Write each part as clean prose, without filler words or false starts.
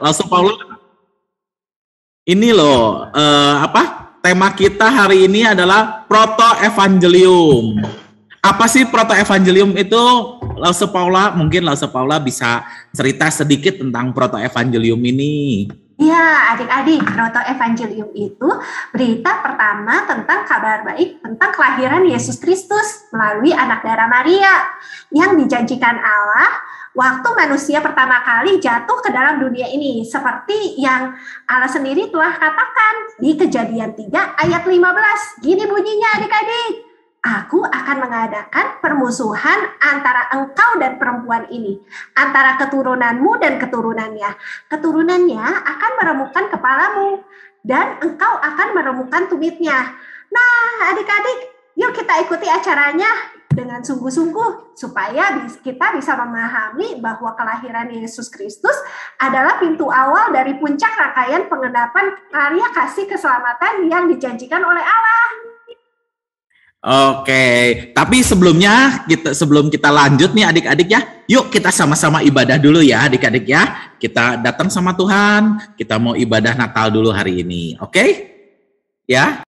Rasul Paulus ini loh, tema kita hari ini adalah proto-evangelium. Apa sih proto-evangelium itu? Mungkin Rasul Paula bisa cerita sedikit tentang proto-evangelium ini. Ya, adik-adik, proto-evangelium itu berita pertama tentang kabar baik tentang kelahiran Yesus Kristus melalui anak darah Maria yang dijanjikan Allah waktu manusia pertama kali jatuh ke dalam dunia ini, seperti yang Allah sendiri telah katakan di Kejadian 3 ayat 15. Gini bunyinya adik-adik, aku akan mengadakan permusuhan antara engkau dan perempuan ini, antara keturunanmu dan keturunannya. Keturunannya akan meremukkan kepalamu, dan engkau akan meremukkan tumitnya. Nah, adik-adik, yuk kita ikuti acaranya dengan sungguh-sungguh, supaya kita bisa memahami bahwa kelahiran Yesus Kristus adalah pintu awal dari puncak rangkaian pengendapan karya kasih keselamatan yang dijanjikan oleh Allah. Oke, tapi sebelum kita lanjut nih adik-adik ya, yuk kita sama-sama ibadah dulu ya adik-adik ya. Kita datang sama Tuhan, kita mau ibadah Natal dulu hari ini, oke? Ya.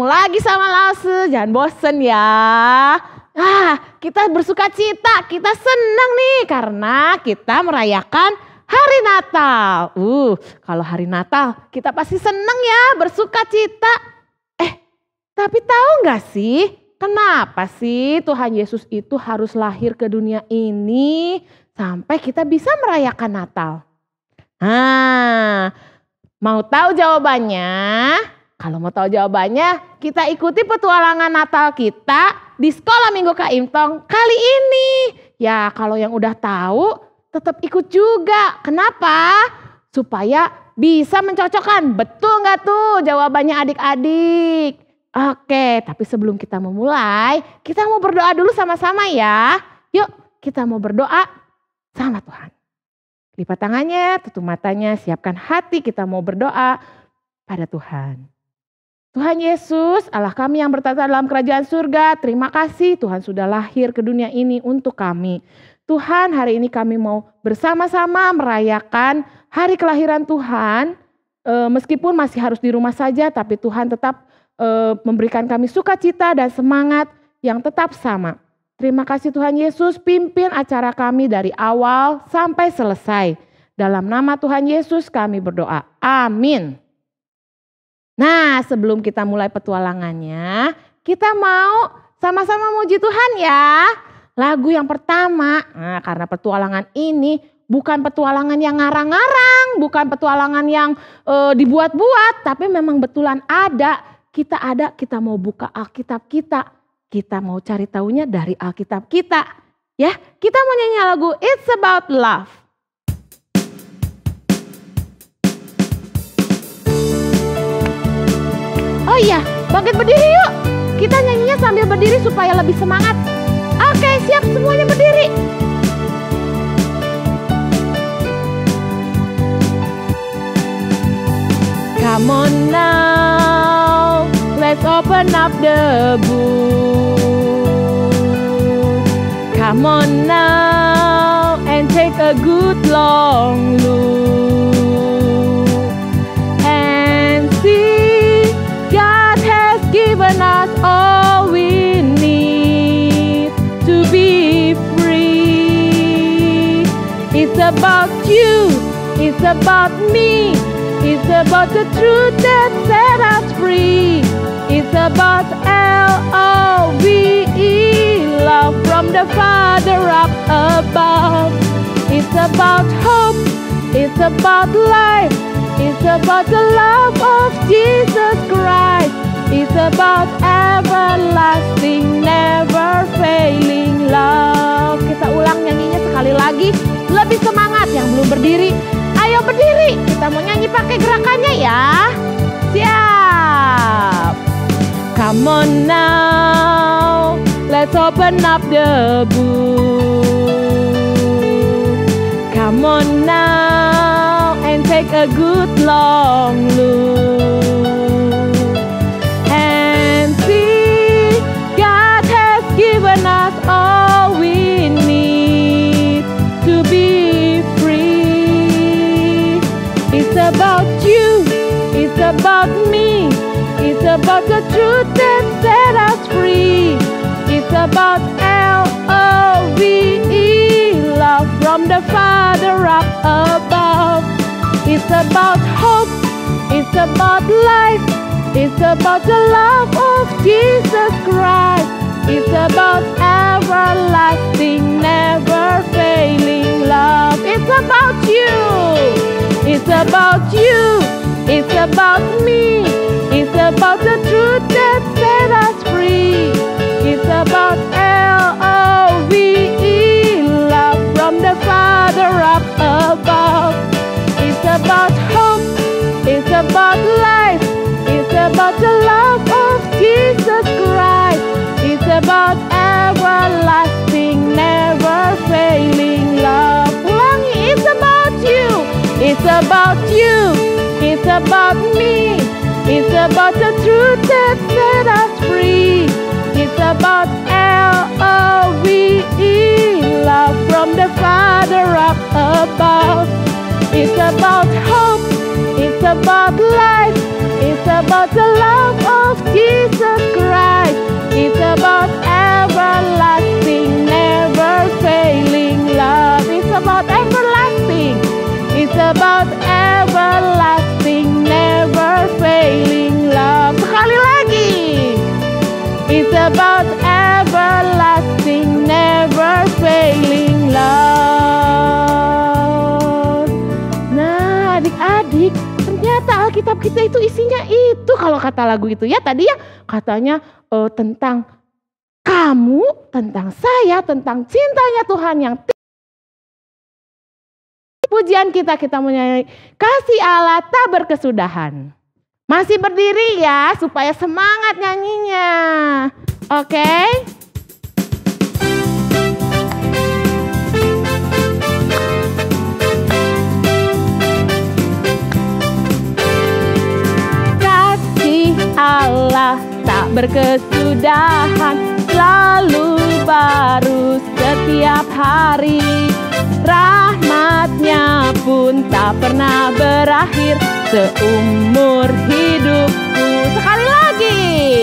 Lagi sama Lause, jangan bosen ya. Kita bersuka cita, kita senang nih karena kita merayakan hari Natal. Kalau hari Natal kita pasti senang ya, bersuka cita. Tapi tahu nggak sih kenapa sih Tuhan Yesus itu harus lahir ke dunia ini sampai kita bisa merayakan Natal? Mau tahu jawabannya? Kalau mau tahu jawabannya, kita ikuti petualangan Natal kita di Sekolah Minggu Kak Imtong kali ini. Ya, kalau yang udah tahu, tetap ikut juga. Kenapa? Supaya bisa mencocokkan. Betul nggak tuh jawabannya adik-adik? Oke, tapi sebelum kita memulai, kita mau berdoa dulu sama-sama ya. Yuk, kita mau berdoa sama Tuhan. Lipat tangannya, tutup matanya, siapkan hati kita mau berdoa pada Tuhan. Tuhan Yesus, Allah kami yang bertata dalam kerajaan surga, terima kasih Tuhan sudah lahir ke dunia ini untuk kami. Tuhan, hari ini kami mau bersama-sama merayakan hari kelahiran Tuhan, meskipun masih harus di rumah saja, tapi Tuhan tetap memberikan kami sukacita dan semangat yang tetap sama. Terima kasih Tuhan Yesus, pimpin acara kami dari awal sampai selesai. Dalam nama Tuhan Yesus kami berdoa, amin. Nah, sebelum kita mulai petualangannya, kita mau sama-sama muji Tuhan ya. Lagu yang pertama, karena petualangan ini bukan petualangan yang ngarang-ngarang, bukan petualangan yang dibuat-buat, tapi memang betulan ada. Kita mau buka Alkitab kita mau cari taunya dari Alkitab kita. Ya, kita mau nyanyi lagu It's About Love. Oh iya, bangkit berdiri yuk. Kita nyanyinya sambil berdiri supaya lebih semangat. Oke, siap semuanya berdiri. Come on now, let's open up the book. Come on now and take a good long look and see God has given us all we need to be free. It's about you, it's about me, it's about the truth that set us free. It's about L-O-V-E, love from the Father up above. It's about hope, it's about life, it's about the love of Jesus Christ. It's about everlasting, never failing love. Kita ulang nyanyinya sekali lagi, lebih semangat. Yang belum berdiri, ayo berdiri. Kita mau nyanyi pakai gerakannya ya. Siap. Come on now, let's open up the book. Come on now and take a good long look and see God has given us all we need to be free. It's about you, it's about me, it's about the truth that set us free. It's about L-O-V-E, love from the Father up above. It's about hope, it's about life, it's about the love of Jesus Christ. It's about everlasting, never failing love. It's about you, it's about you, it's about me, it's about the truth that set us free. It's about L-O-V-E, love from the Father up above. It's about hope, it's about life, it's about the love of Jesus Christ. It's about everlasting, never failing love. Ulangi, it's about you, it's about you, it's about me, it's about the truth that set us free. It's about L-O-V-E, love from the Father up above. It's about hope, it's about life, it's about the love of Jesus Christ. It's about everlasting, never failing love. It's about everlasting, it's about everlasting, never failing love. Sekali lagi. It's about everlasting, never failing love. Nah, adik-adik, ternyata Alkitab kita itu isinya itu kalau kata lagu itu ya. Tadi ya katanya tentang kamu, tentang saya, tentang cintanya Tuhan yang pujian kita menyanyi kasih Allah tak berkesudahan. Masih berdiri ya supaya semangat nyanyinya. Oke? Kasih Allah tak berkesudahan, selalu baru setiap hari. Rahmatnya pun tak pernah berakhir seumur hidupku. Sekali lagi.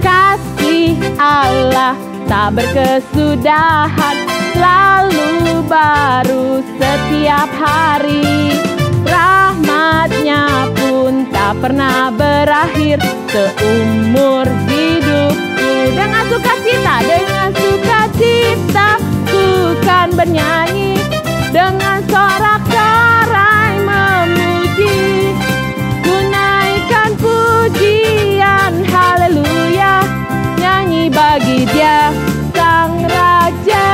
Kasih Allah tak berkesudahan, selalu baru setiap hari. Rahmatnya pun tak pernah berakhir seumur hidupku. Dengan sukacita ku kan bernyanyi, dengan sorak-sorai memuji, ku naikkan pujian haleluya, nyanyi bagi Dia Sang Raja,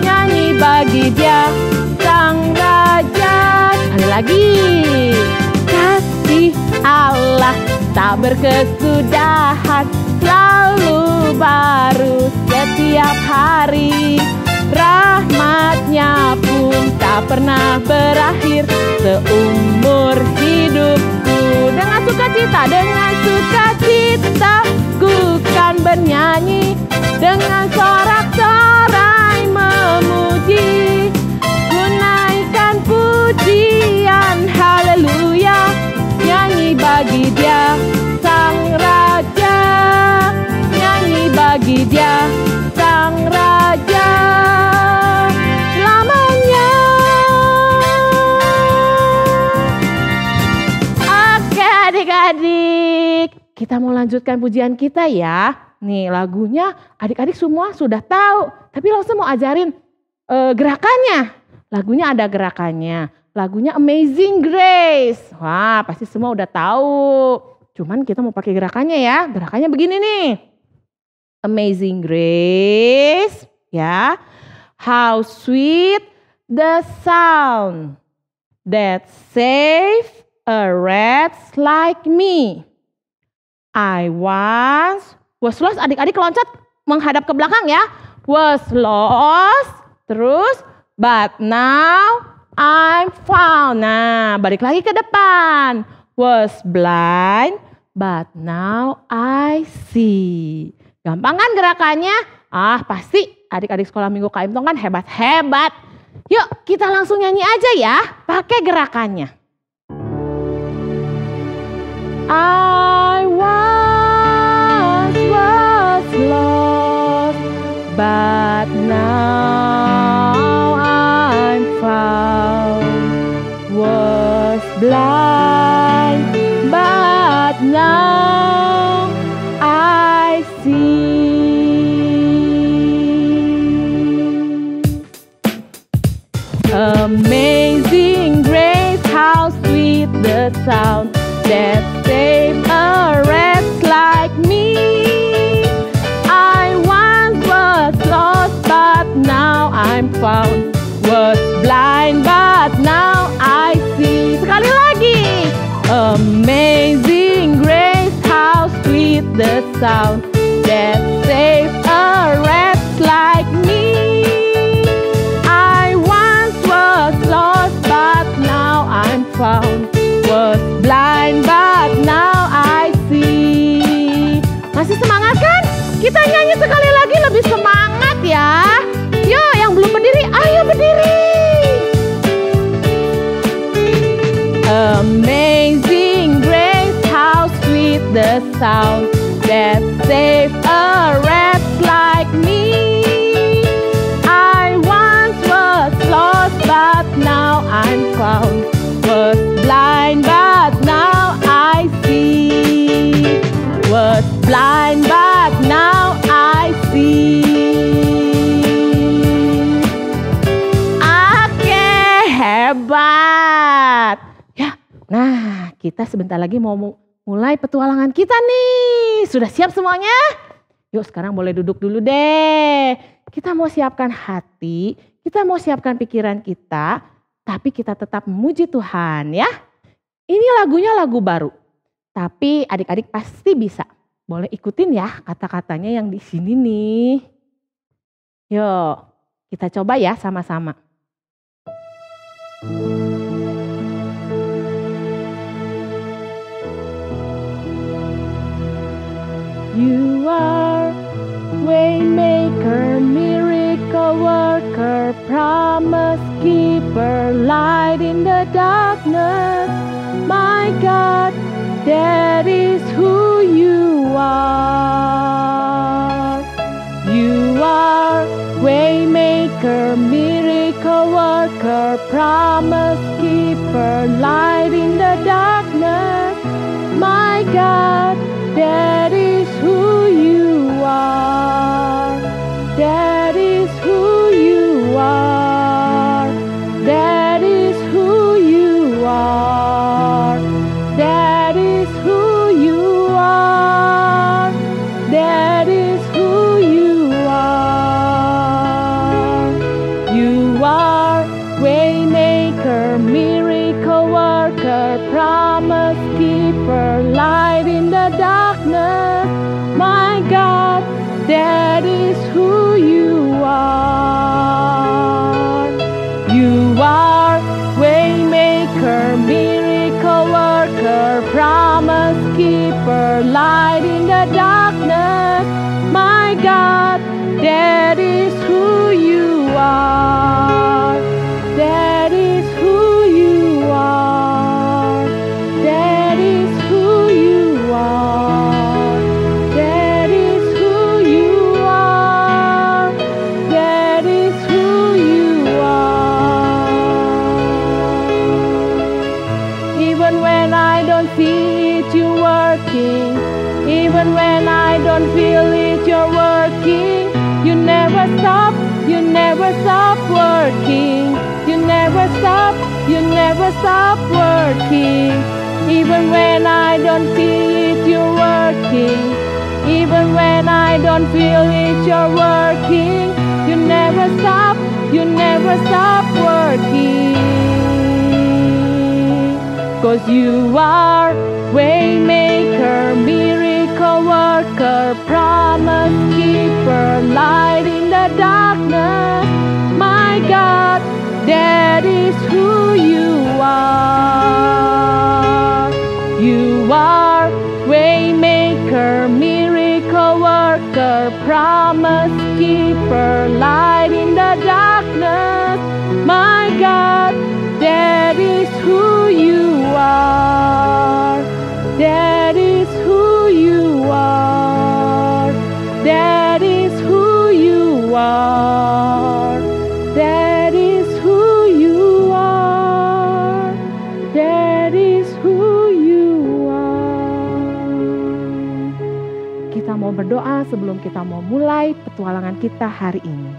nyanyi bagi Dia Sang Raja. Sekali lagi. Kasih Allah tak berkesudahan, selalu baru setiap hari. Rahmatnya pun tak pernah berakhir seumur hidupku. Dengan sukacita bernyanyi dengan sorak-sorai memuji. Ku naikkan pujian haleluya, nyanyi bagi Dia Sang Raja, nyanyi bagi Dia Sang Raja lamanya. Oke adik-adik, kita mau lanjutkan pujian kita ya. Nih lagunya adik-adik semua sudah tahu, tapi langsung mau ajarin gerakannya. Lagunya ada gerakannya, lagunya Amazing Grace. Wah pasti semua udah tahu. Cuman kita mau pakai gerakannya ya. Gerakannya begini nih. Amazing Grace, ya. How sweet the sound that saved a wretch like me. I was lost, adik-adik loncat menghadap ke belakang ya. Was lost, terus but now I'm found. Nah, balik lagi ke depan. Was blind, but now I see. Gampang kan gerakannya? Ah, pasti adik-adik sekolah minggu Kak Imtong kan hebat-hebat. Yuk, kita langsung nyanyi aja ya, pakai gerakannya. I was lost, but now I'm found. Was blind, but now I see. Amazing grace, how sweet the sound that saved a wretch like me. I once was lost, but now I'm found. Was blind, but now I see. Sekali lagi. Amazing grace, how sweet the sound that saved a wretch like me. I once was lost, but now I'm found. Was blind, but now I see. Masih semangat kan? Kita nyanyi sekali lagi lebih semangat ya. Yo, yang belum berdiri, ayo berdiri. Amazing grace, how sweet the sound that saved a wretch like me. I once was lost, but now I'm found. Was blind, but now I see. Was blind, but now I see. Oke, hebat. Ya, nah kita sebentar lagi mau mulai petualangan kita nih. Sudah siap semuanya? Yuk sekarang boleh duduk dulu deh. Kita mau siapkan hati, kita mau siapkan pikiran kita, tapi kita tetap memuji Tuhan ya. Ini lagunya lagu baru, tapi adik-adik pasti bisa. Boleh ikutin ya kata-katanya yang di sini nih. Yuk, kita coba ya sama-sama. You are waymaker, miracle worker, promise keeper, light in the darkness. My God, that is who you are. You are waymaker, miracle worker, promise keeper, light in the darkness. My God, that is who you are. That is who you are. That is who you are. That is who you are. That is who you are. You are waymaker, miracle worker, promise keeper, light in the darkness. My God, that is who you are. You are waymaker, miracle worker, promise keeper, light in the darkness. Even when I don't see it, you're working. Even when I don't feel it, you're working. You never stop working. You never stop working. Even when I don't see it, you're working. Even when I don't feel it, you're working. You never stop working. 'Cause you are waymaker, miracle worker, promise keeper, light in the darkness. My God, that is who you are. You are waymaker, miracle worker, promise keeper, light in the darkness. My God, that is who you are. That is who you are. That is who you are. That is who you are. That is who you are. Kita mau berdoa sebelum kita mau mulai petualangan kita hari ini.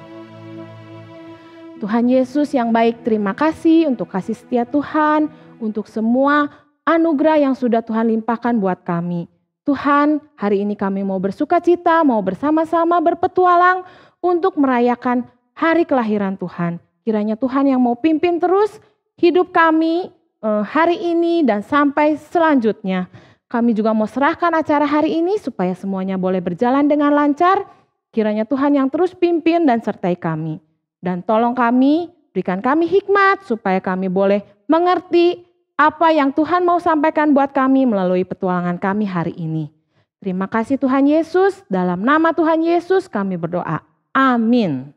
Tuhan Yesus yang baik, terima kasih untuk kasih setia Tuhan, untuk semua anugerah yang sudah Tuhan limpahkan buat kami. Tuhan, hari ini kami mau bersuka cita, mau bersama-sama berpetualang untuk merayakan hari kelahiran Tuhan. Kiranya Tuhan yang mau pimpin terus hidup kami hari ini dan sampai selanjutnya. Kami juga mau serahkan acara hari ini supaya semuanya boleh berjalan dengan lancar. Kiranya Tuhan yang terus pimpin dan sertai kami. Dan tolong kami, berikan kami hikmat supaya kami boleh mengerti apa yang Tuhan mau sampaikan buat kami melalui petualangan kami hari ini. Terima kasih Tuhan Yesus, dalam nama Tuhan Yesus kami berdoa. Amin.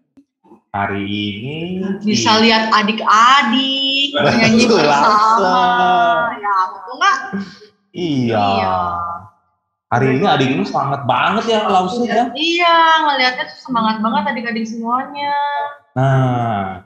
Hari ini bisa lihat adik-adik nyanyi bersama. Ya, betul nggak? Iya. Hari ini adik ini semangat banget ya Lausu ya. Iya, ngelihatnya tuh semangat banget adik-adik semuanya. Nah,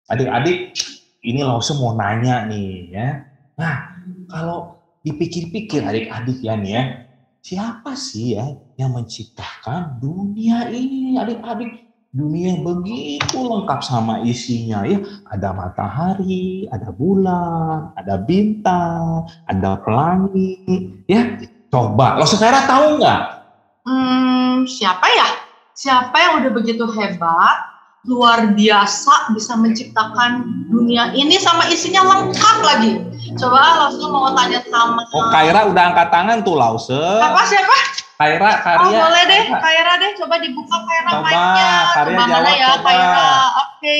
adik-adik ini Lausu mau nanya nih ya. Nah, kalau dipikir-pikir adik-adik ya nih ya, siapa sih ya yang menciptakan dunia ini adik-adik? Dunia yang begitu lengkap sama isinya ya. Ada matahari, ada bulan, ada bintang, ada pelangi ya. Coba, Lausu Kaira tahu nggak? Siapa ya? Siapa yang udah begitu hebat, luar biasa bisa menciptakan dunia ini sama isinya lengkap lagi. Coba Lausu mau tanya sama. Oh, Kaira udah angkat tangan tuh Lausu. Siapa? Kaira, Oh boleh deh, Kaira deh. Coba dibuka Kaira mic-nya. Kaira Coba mana ya coba. Kaira? Oke.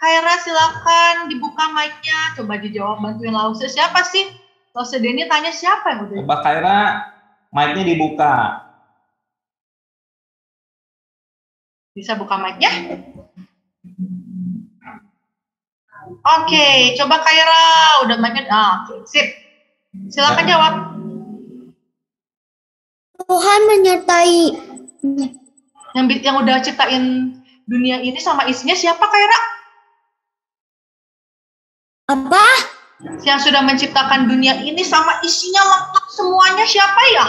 Kaira silakan dibuka mic-nya. Coba dijawab, bantuin Lausu. Siapa sih? Lausu Deni tanya siapa yang udah. Coba Kaira, mic-nya dibuka. Bisa buka mic-nya? Oke, coba Kaira. Udah mic-nya. Sip. Silakan jawab. Tuhan menyertai. Yang udah ciptain dunia ini sama isinya siapa Kaira? Apa? Yang sudah menciptakan dunia ini sama isinya lengkap semuanya siapa ya?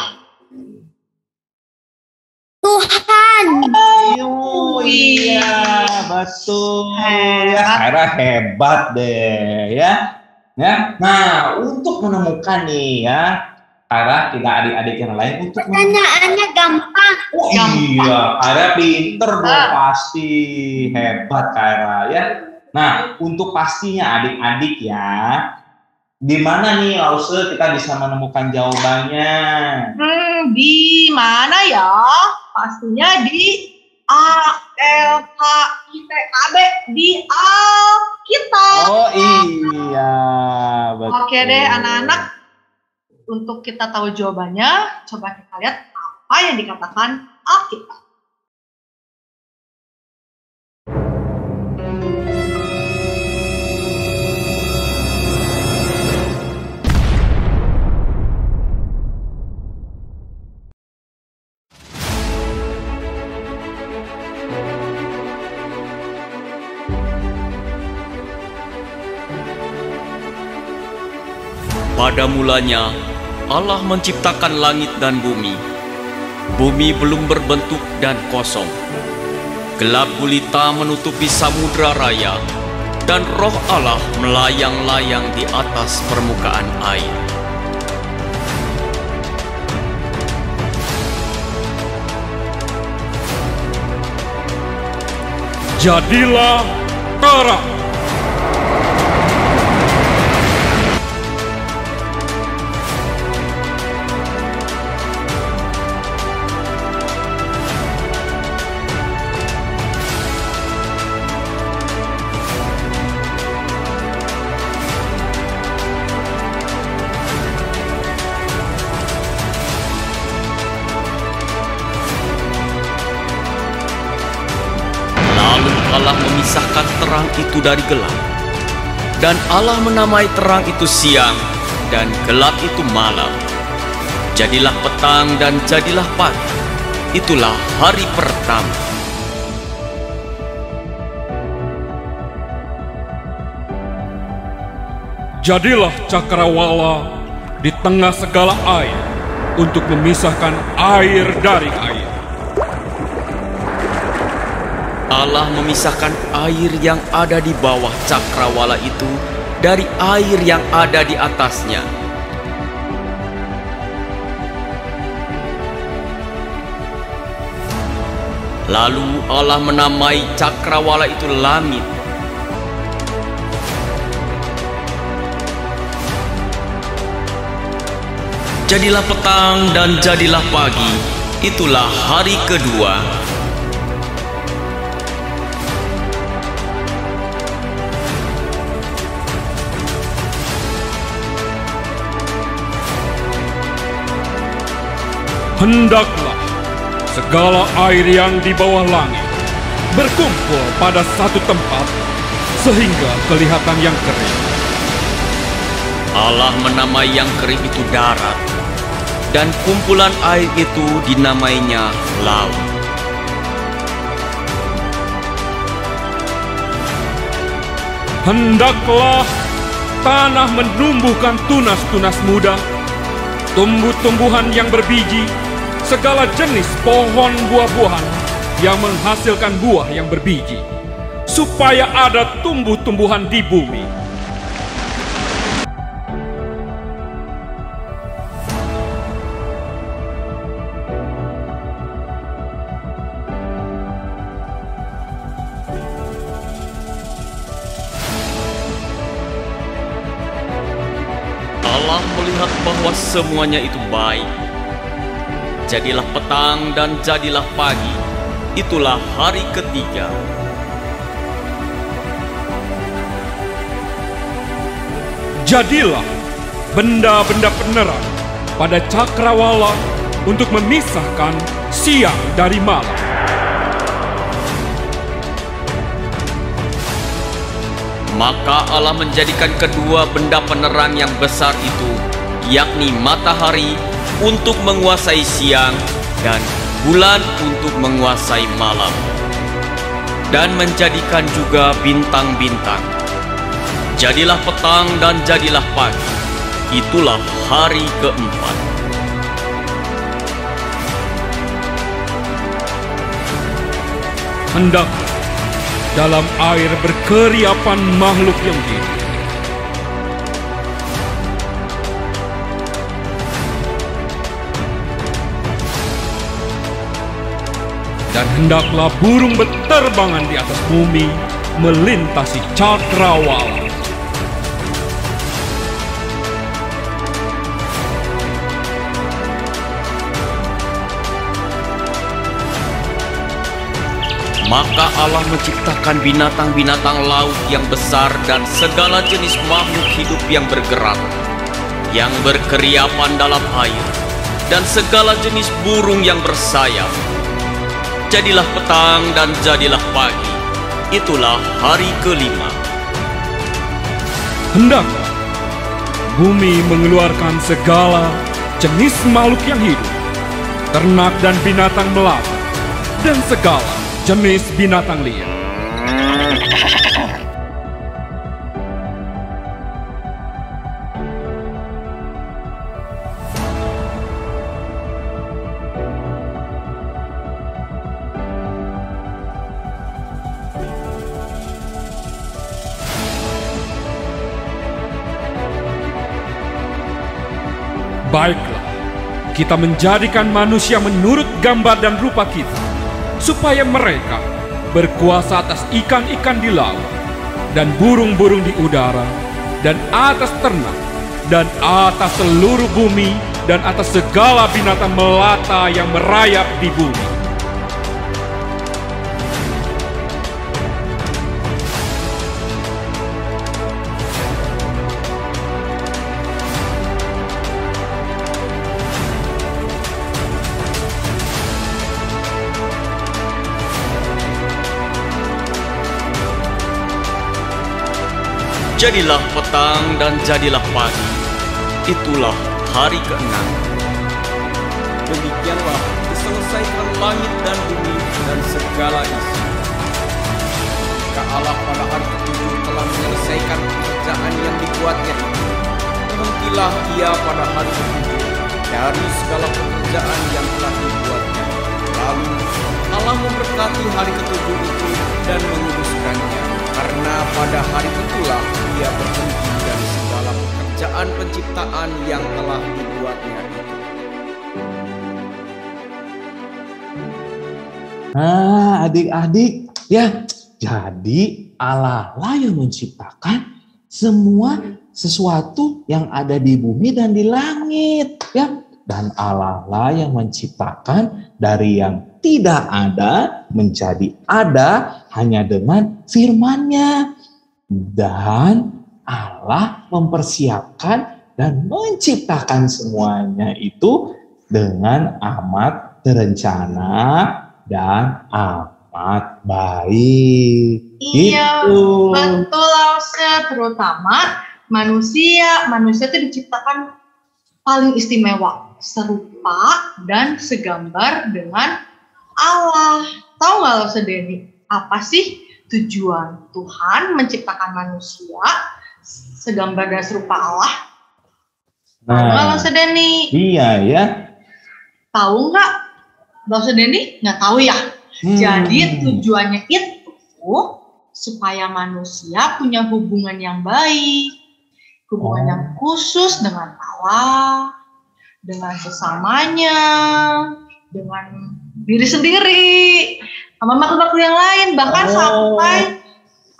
Tuhan. Oh iya, betul. Ya, Kaira hebat deh ya. Ya. Nah, untuk menemukan nih ya, Kaira tidak adik-adik yang lain untuk Pertanyaannya gampang. Oh iya, Kaira pinter dong pasti. Hebat Kaira ya. Nah, untuk pastinya adik-adik ya, di mana nih Lausu kita bisa menemukan jawabannya? Di mana ya? Pastinya di ALKITAB, di Alkitab. Oh iya, betul. Oke deh anak-anak, untuk kita tahu jawabannya, coba kita lihat apa yang dikatakan Alkitab. Pada mulanya, Allah menciptakan langit dan bumi. Bumi belum berbentuk dan kosong. Gelap gulita menutupi samudra raya, dan roh Allah melayang-layang di atas permukaan air. Jadilah terang. Allah memisahkan terang itu dari gelap. Dan Allah menamai terang itu siang, dan gelap itu malam. Jadilah petang dan jadilah pagi. Itulah hari pertama. Jadilah cakrawala di tengah segala air untuk memisahkan air dari air. Allah memisahkan air yang ada di bawah cakrawala itu dari air yang ada di atasnya. Lalu Allah menamai cakrawala itu langit. Jadilah petang dan jadilah pagi. Itulah hari kedua. Hendaklah segala air yang di bawah langit berkumpul pada satu tempat sehingga kelihatan yang kering. Allah menamai yang kering itu darat, dan kumpulan air itu dinamainya laut. Hendaklah tanah menumbuhkan tunas-tunas muda, tumbuh-tumbuhan yang berbiji, segala jenis pohon buah-buahan yang menghasilkan buah yang berbiji, supaya ada tumbuh-tumbuhan di bumi. Allah melihat bahwa semuanya itu baik. Jadilah petang dan jadilah pagi. Itulah hari ketiga. Jadilah benda-benda penerang pada cakrawala untuk memisahkan siang dari malam. Maka Allah menjadikan kedua benda penerang yang besar itu, yakni matahari untuk menguasai siang dan bulan untuk menguasai malam, dan menjadikan juga bintang-bintang. Jadilah petang dan jadilah pagi. Itulah hari keempat. Hendaklah dalam air berkeriapan makhluk yang hidup. Dan hendaklah burung berterbangan di atas bumi melintasi cakrawala. Maka Allah menciptakan binatang-binatang laut yang besar dan segala jenis makhluk hidup yang bergerak, yang berkeriapan dalam air, dan segala jenis burung yang bersayap. Jadilah petang dan jadilah pagi. Itulah hari kelima. Hendaklah bumi mengeluarkan segala jenis makhluk yang hidup, ternak dan binatang melata, dan segala jenis binatang liar. Baiklah, kita menjadikan manusia menurut gambar dan rupa kita, supaya mereka berkuasa atas ikan-ikan di laut, dan burung-burung di udara, dan atas ternak, dan atas seluruh bumi, dan atas segala binatang melata yang merayap di bumi. Jadilah petang dan jadilah pagi. Itulah hari ke-6. Demikianlah diselesaikan langit dan bumi dan segala isi. Jika Allah pada hari ke-7 telah menyelesaikan pekerjaan yang dibuatnya itu, berhentilah Ia pada hari ke-7 dari segala pekerjaan yang telah dibuatnya. Lalu Allah memberkati hari ke-7 itu dan menguduskannya, karena pada hari itulah Ia berhenti dari segala pekerjaan penciptaan yang telah dibuatnya itu. Adik-adik, ya, jadi Allah lah yang menciptakan semua sesuatu yang ada di bumi dan di langit, ya. Dan Allah lah yang menciptakan dari yang tidak ada menjadi ada hanya dengan firman-Nya. Dan Allah mempersiapkan dan menciptakan semuanya itu dengan amat terencana dan amat baik. Iya, Gitu. betul Lause. Terutama manusia itu diciptakan paling istimewa, serupa dan segambar dengan Allah. Tahu nggak Lause Denny, apa sih tujuan Tuhan menciptakan manusia segambar dan serupa Allah? Tahu nggak Lause Denny? Iya ya. Tahu nggak Lause Denny? Nggak tahu ya. Jadi tujuannya itu supaya manusia punya hubungan yang baik, hubungan yang khusus dengan Allah, dengan sesamanya, dengan diri sendiri, sama makhluk yang lain, bahkan sampai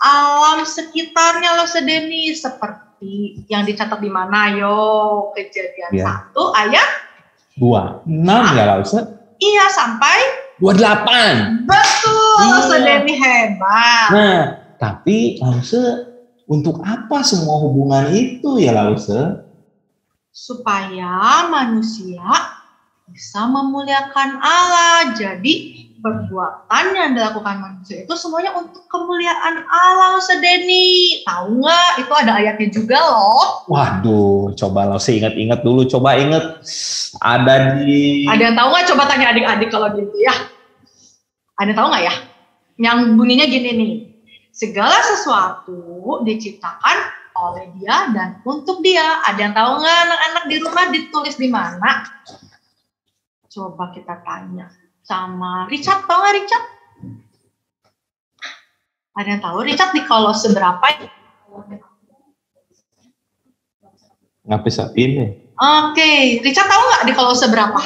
alam sekitarnya Lause Denny, seperti yang dicatat di mana? Yo, Kejadian 1 ayat 26 ya Lause? Iya, sampai 28. Betul, Lause Denny hebat. Nah, tapi Lause, untuk apa semua hubungan itu ya Lause? Supaya manusia bisa memuliakan Allah. Jadi perbuatan yang dilakukan manusia itu semuanya untuk kemuliaan Allah, Lause Denny. Tahu nggak? Itu ada ayatnya juga loh. Waduh, coba Lause ingat-ingat dulu. Coba ingat. Ada di... Ada yang tahu nggak? Coba tanya adik-adik kalau gitu ya. Ada yang tahu nggak ya? Yang bunyinya gini nih. Segala sesuatu diciptakan oleh Dia dan untuk Dia. Ada yang tahu nggak anak-anak di rumah ditulis di mana? Coba kita tanya sama Richard. Tahu nggak Richard? Ada yang tahu Richard di Kolose berapa? Nggak bisa ini. Oke, Richard tahu nggak di Kolose berapa?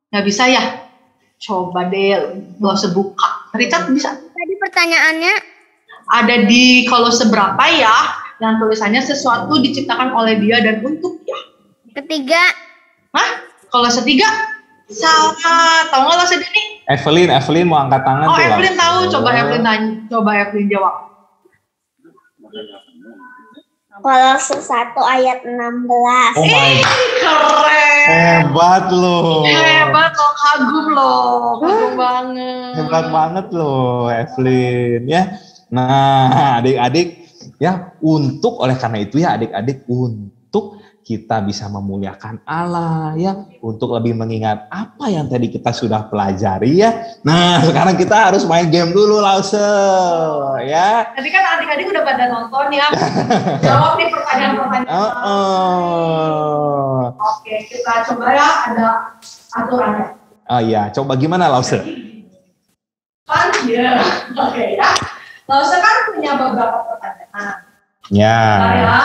Nggak bisa ya? Coba deh Kolose buka. Richard bisa? Tadi pertanyaannya Ada di Kolose berapa ya? Yang tulisannya sesuatu diciptakan oleh Dia dan untuk Dia. ketiga. Hah? Kolose 3? Salah. Tahu nggak Lause Denny? Evelyn mau angkat tangan Oh, tuh. Evelyn tahu. Coba Oh. Evelyn tanya. Coba Evelyn jawab. Kolose 1 ayat 16. Oh my God. Keren. Hebat loh. Hebat loh, kagum loh. Kagum banget. Hebat banget loh Evelyn ya. Nah, adik-adik ya, oleh karena itu ya adik-adik, untuk kita bisa memuliakan Allah ya, untuk lebih mengingat apa yang tadi kita sudah pelajari ya. Nah, sekarang kita harus main game dulu Lause ya. Tadi kan adik-adik udah pada nonton ya. Jawab nih pertanyaan-pertanyaan. Oke, kita coba ya, ada aturannya. Oh iya, coba gimana Lause? Kan ya. Oke ya. Lause kan punya beberapa pertanyaan. Ya. Saya,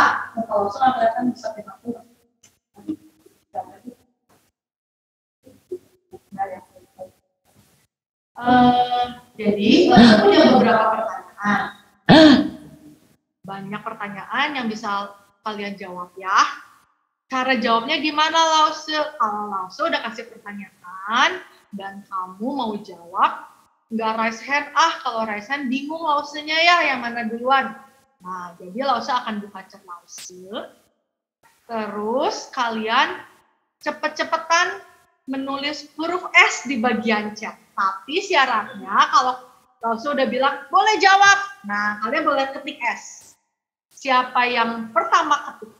kalau Lause kan bisa 50. Jadi saya punya beberapa pertanyaan. Banyak pertanyaan yang bisa kalian jawab ya. Cara jawabnya gimana, Lause? Kalau Lause udah kasih pertanyaan dan kamu mau jawab, nggak raise hand, kalau raise hand bingung Lause-nya ya, yang mana duluan. Nah, jadi Lause akan buka chat Lause. Terus kalian cepet-cepetan menulis huruf S di bagian chat. Tapi syaratnya kalau Lause udah bilang boleh jawab, nah kalian boleh ketik S. Siapa yang pertama ketik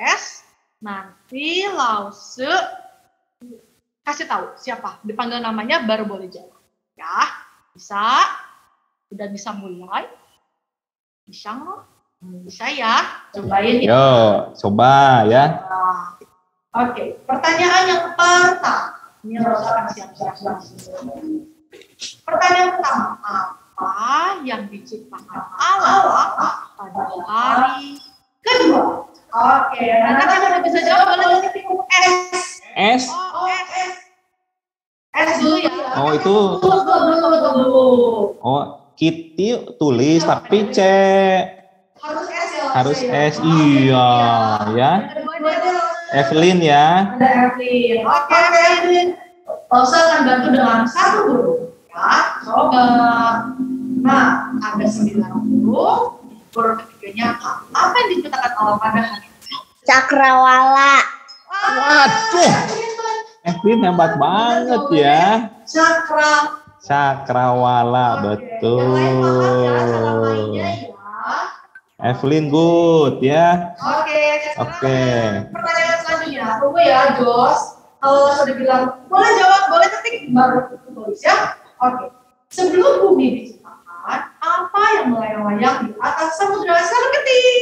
S, nanti Lause kasih tahu siapa, dipanggil namanya baru boleh jawab. Ya, bisa? Udah bisa mulai? Bisa nggak? Bisa ya, cobain ya. Yo, coba ya. Oke, pertanyaan yang pertama. Ini harus akan siap-siap. Pertanyaan pertama, apa yang diciptakan Allah pada hari kedua? Oke, anak yang udah bisa jawab boleh ketik S. S. S dulu ya. Oh, itu. Tunggu. Oh, Kitty tulis tapi C. Harus S ya. Harus S. Iya, ya. Evelyn ya. Ada Evelyn. Oke, Evelyn. Lause akan bantu dengan satu huruf. Ya, coba. Nah, ada 9 huruf. Huruf ketiganya apa yang diciptakan Allah pada hari ini? Cakrawala. Waduh. Evelyn hebat banget ya. Cakrawala, betul. Yang lain maaf ya, cara mainnya ya. Evelyn good ya. Oke. Pertanyaan selanjutnya, tunggu ya, Jos. Kalau sudah bilang boleh jawab, boleh ketik, baru tulis ya. Oke. Sebelum bumi diciptakan, apa yang melayang-layang di atas samudra? Selalu ketik.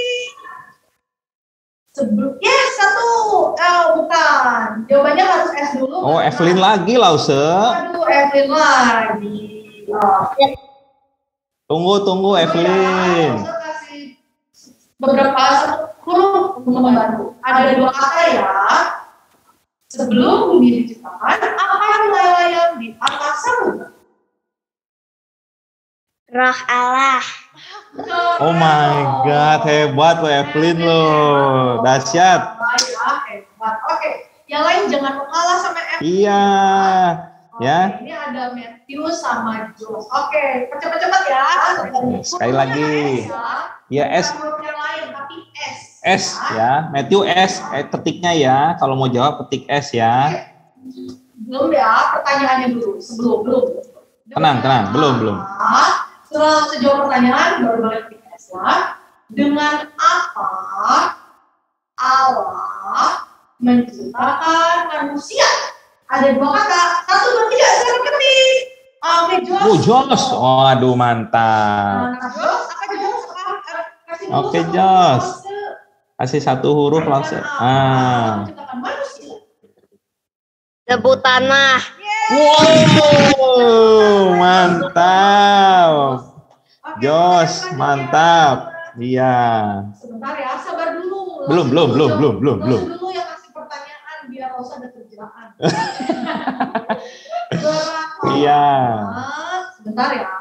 Satu. Bukan. Jawabannya harus S dulu. Oh, Evelyn lagi, Lause. Aduh, Evelyn lagi. Tunggu Evelyn. Lause kasih beberapa huruf untuk membantu. Ada 2 kata ya. Sebelum bumi diciptakan, apa yang melayang di atas samudra? Roh Allah. Oh my God, hebat lo Evelyn lo. Dahsyat. Ya, hebat. Oke, yang lain jangan kalah sama Evelyn. Iya. Ya. Ini ada Matthew sama Jos. Oke, cepet-cepet ya. Sekali lagi. Ya, S. Bukan yang lain, tapi S. S ya, Matthew S. Ketiknya ya. Kalau mau jawab ketik S ya. Belum ya, pertanyaannya dulu. Belum. Tenang, belum. Setelah sejauh pertanyaan, baru boleh ketik S ya. Dengan apa Allah menciptakan manusia? Ada 2 kata. 1, 2, 3, saya ketik. Oke, Jos. Oh, Jos. Waduh, mantap. Jos, apa Jos? Kasih dulu Oke, satu Jos. huruf. Kasih 1 huruf langsung. Menciptakan manusia. Debu tanah. Wow, mantap. Jos, mantap. Iya. Sebentar ya, sabar dulu. Belum. Dulu yang kasih pertanyaan biar Rosa ada kerjaan. Iya. Sebentar ya.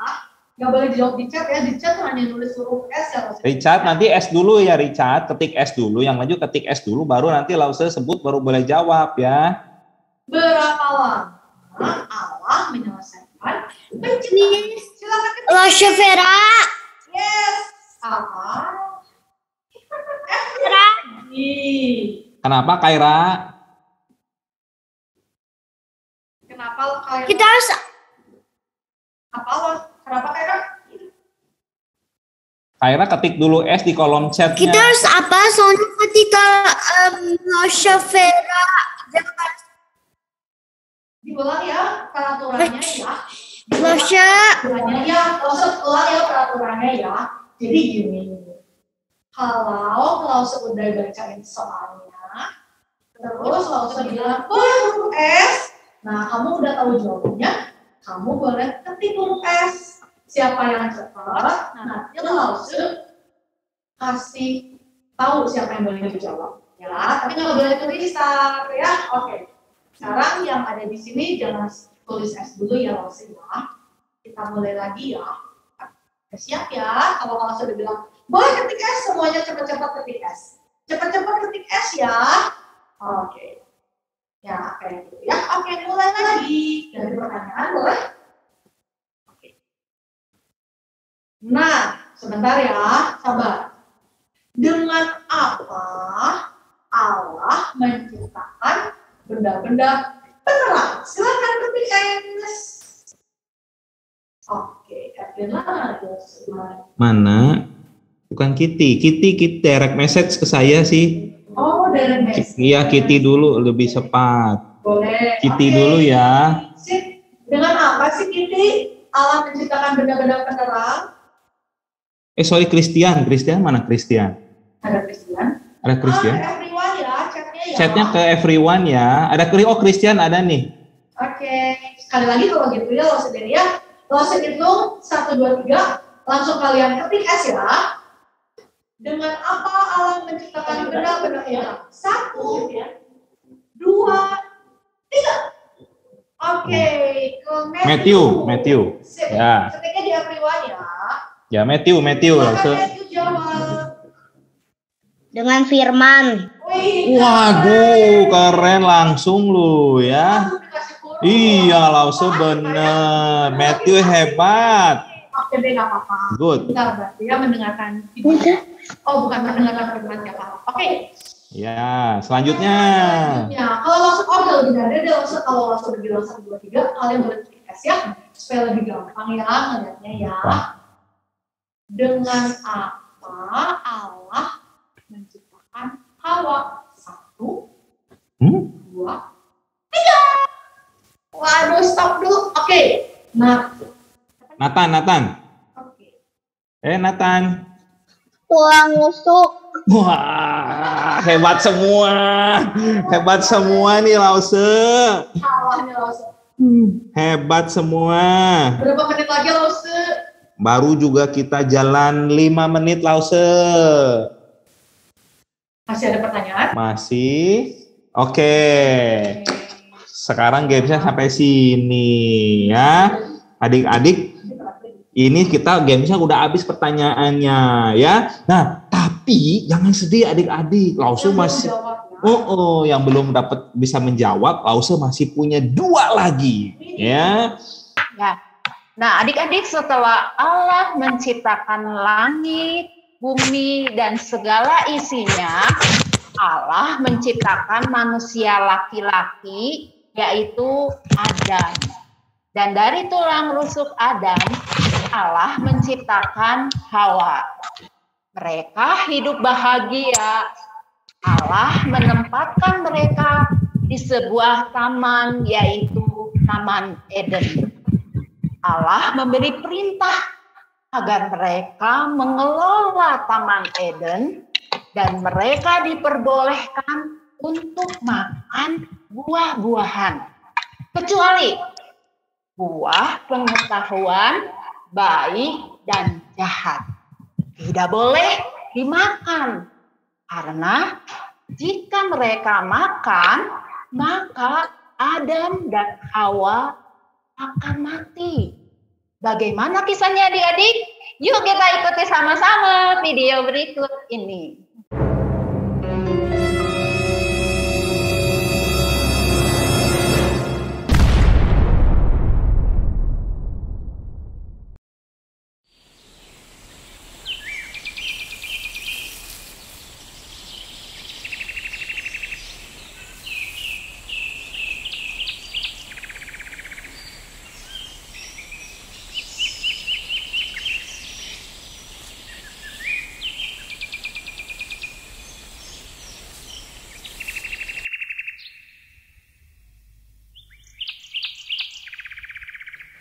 Gak boleh dijawab di chat ya. Di chat hanya nulis huruf S ya Rosa. Richard, nanti S dulu ya Richard. Ketik S dulu. Yang maju ketik S dulu. Baru nanti Lause sebut baru boleh jawab ya. Berapa lama Allah menyelesaikan penciptaan? Silakan ketik. Lause Vera. Yes. Apa? Vera. Kenapa Kaira? Kenapa kayak Kita harus apa loh? Kenapa kayak Kaira ketik dulu S di kolom chatnya. kita harus apa? Soalnya ketika Lause Vera diulang ya peraturannya ya. Lause Peraturannya ya, ulang ya peraturannya ya. Jadi gini, kalau Lause udah bacain soalnya, terus Lause bilang boleh huruf S, nah kamu udah tahu jawabannya, kamu boleh ketik huruf S. Siapa yang cepat, nanti Lause kasih tahu siapa yang boleh dijawab. Ya, tapi nggak boleh tulis start ya. Oke. Sekarang yang ada di sini jangan tulis S dulu ya Lause ya. Kita mulai lagi ya. Siap ya, kalau sudah bilang, boleh ketik S, semuanya cepat-cepat ketik S. Cepat-cepat ketik S ya. Oke. Ya, kayak gitu ya. Oke, mulai lagi. Dari pertanyaan, boleh? Oke. Nah, sebentar ya, sabar. Dengan apa Allah menciptakan benda-benda penerang? Silakan ketik S. Oke, mana? Bukan Kitty. Kitty direct message ke saya sih. Oh, direct message. Iya, Kitty dulu lebih cepat. Boleh. Kitty dulu ya. Sip. Dengan apa sih Kitty Allah menciptakan benda-benda penerang? Sorry, Christian. Christian mana Christian? Ada Christian. Ada Christian. Everyone ya, chatnya ya. Chatnya ke everyone ya. Ada Christian ada nih. Oke. Sekali lagi kalau gitu ya, lo sendiri ya. Lo hitung 1, 2, 3. Langsung kalian ketik S ya. Dengan apa Allah menciptakan benda-benda penerang? 1, 2, 3. Oke. Matthew. Sip. Ya. Ketiknya di everyone ya. Ya, Matthew. Silakan Matthew jawab. Dengan firman. Waduh, keren langsung lu ya. Iya, Lause bener. Matthew hebat. Oke deh, nggak apa-apa. Good. Bentar, berarti ya mendengarkan. Oh, bukan mendengarkan firman ya, Pak. Oke. Ya, selanjutnya. Ya, kalau langsung lebih dari dia langsung kalau langsung bilang 1, 2, 3, kalian boleh ketik ya, supaya lebih gampang ya ngeliatnya ya. Dengan apa Allah menciptakan Hawa? 1, 2, 3. Waduh, stop dulu. Oke. Nathan. Oke. Nathan. Tulang rusuk. Wah, hebat semua nih Lause. Salahnya Lause. Hebat semua. Berapa menit lagi Lause? Baru juga kita jalan 5 menit Lause. Masih ada pertanyaan? Masih. Oke. Sekarang gamesnya sampai sini ya. Adik-adik, ini kita gamesnya udah habis pertanyaannya ya. Nah, tapi jangan sedih adik-adik. Lause masih yang belum dapat bisa menjawab, Lause masih punya 2 lagi ya. Ya. Nah, adik-adik, setelah Allah menciptakan langit, bumi, dan segala isinya, Allah menciptakan manusia laki-laki, yaitu Adam. Dan dari tulang rusuk Adam, Allah menciptakan Hawa. Mereka hidup bahagia. Allah menempatkan mereka di sebuah taman, yaitu Taman Eden. Allah memberi perintah agar mereka mengelola Taman Eden dan mereka diperbolehkan untuk makan buah-buahan, kecuali buah pengetahuan baik dan jahat. Tidak boleh dimakan, karena jika mereka makan, maka Adam dan Hawa akan mati. Bagaimana kisahnya adik-adik? Yuk kita ikuti sama-sama video berikut ini.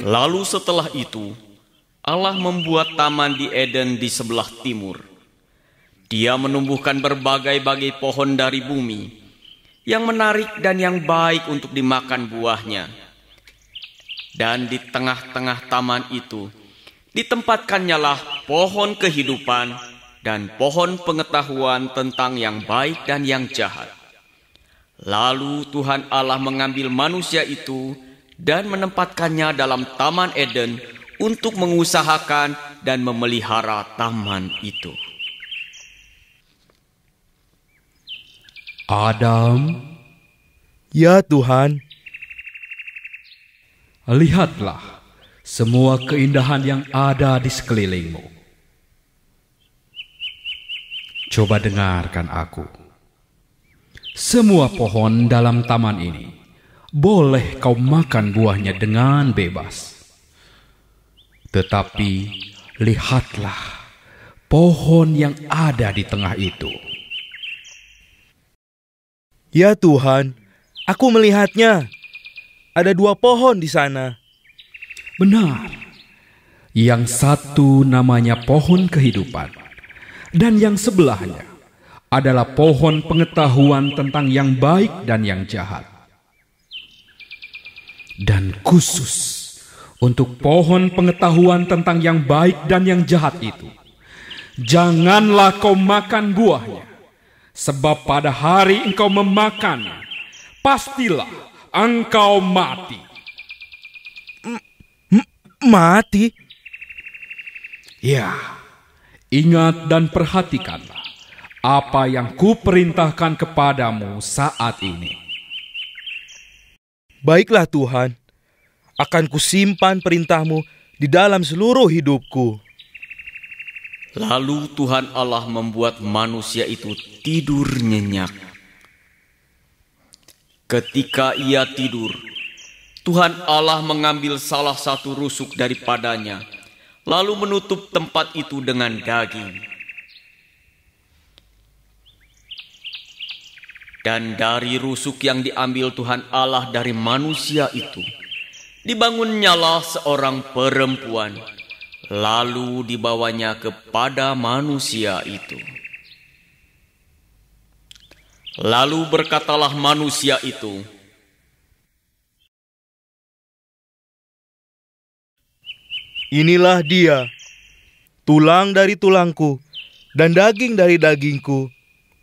Lalu setelah itu, Allah membuat taman di Eden di sebelah timur. Dia menumbuhkan berbagai-bagai pohon dari bumi, yang menarik dan yang baik untuk dimakan buahnya. Dan di tengah-tengah taman itu, ditempatkannya pohon kehidupan dan pohon pengetahuan tentang yang baik dan yang jahat. Lalu Tuhan Allah mengambil manusia itu dan menempatkannya dalam Taman Eden untuk mengusahakan dan memelihara taman itu. Adam, Ya Tuhan, lihatlah semua keindahan yang ada di sekelilingmu. Coba dengarkan aku. Semua pohon dalam taman ini boleh kau makan buahnya dengan bebas. Tetapi lihatlah pohon yang ada di tengah itu. Ya Tuhan, aku melihatnya. Ada 2 pohon di sana. Benar, yang satu namanya pohon kehidupan, dan yang sebelahnya adalah pohon pengetahuan tentang yang baik dan yang jahat. Dan khusus untuk pohon pengetahuan tentang yang baik dan yang jahat itu, janganlah kau makan buahnya, sebab pada hari engkau memakannya, pastilah engkau mati. Mati? Ya, ingat dan perhatikanlah apa yang kuperintahkan kepadamu saat ini. Baiklah Tuhan, akan kusimpan perintahmu di dalam seluruh hidupku. Lalu Tuhan Allah membuat manusia itu tidur nyenyak. Ketika ia tidur, Tuhan Allah mengambil salah satu rusuk daripadanya, lalu menutup tempat itu dengan daging. Dan dari rusuk yang diambil Tuhan Allah dari manusia itu, dibangunnyalah seorang perempuan, lalu dibawanya kepada manusia itu. Lalu berkatalah manusia itu, Inilah dia, tulang dari tulangku dan daging dari dagingku.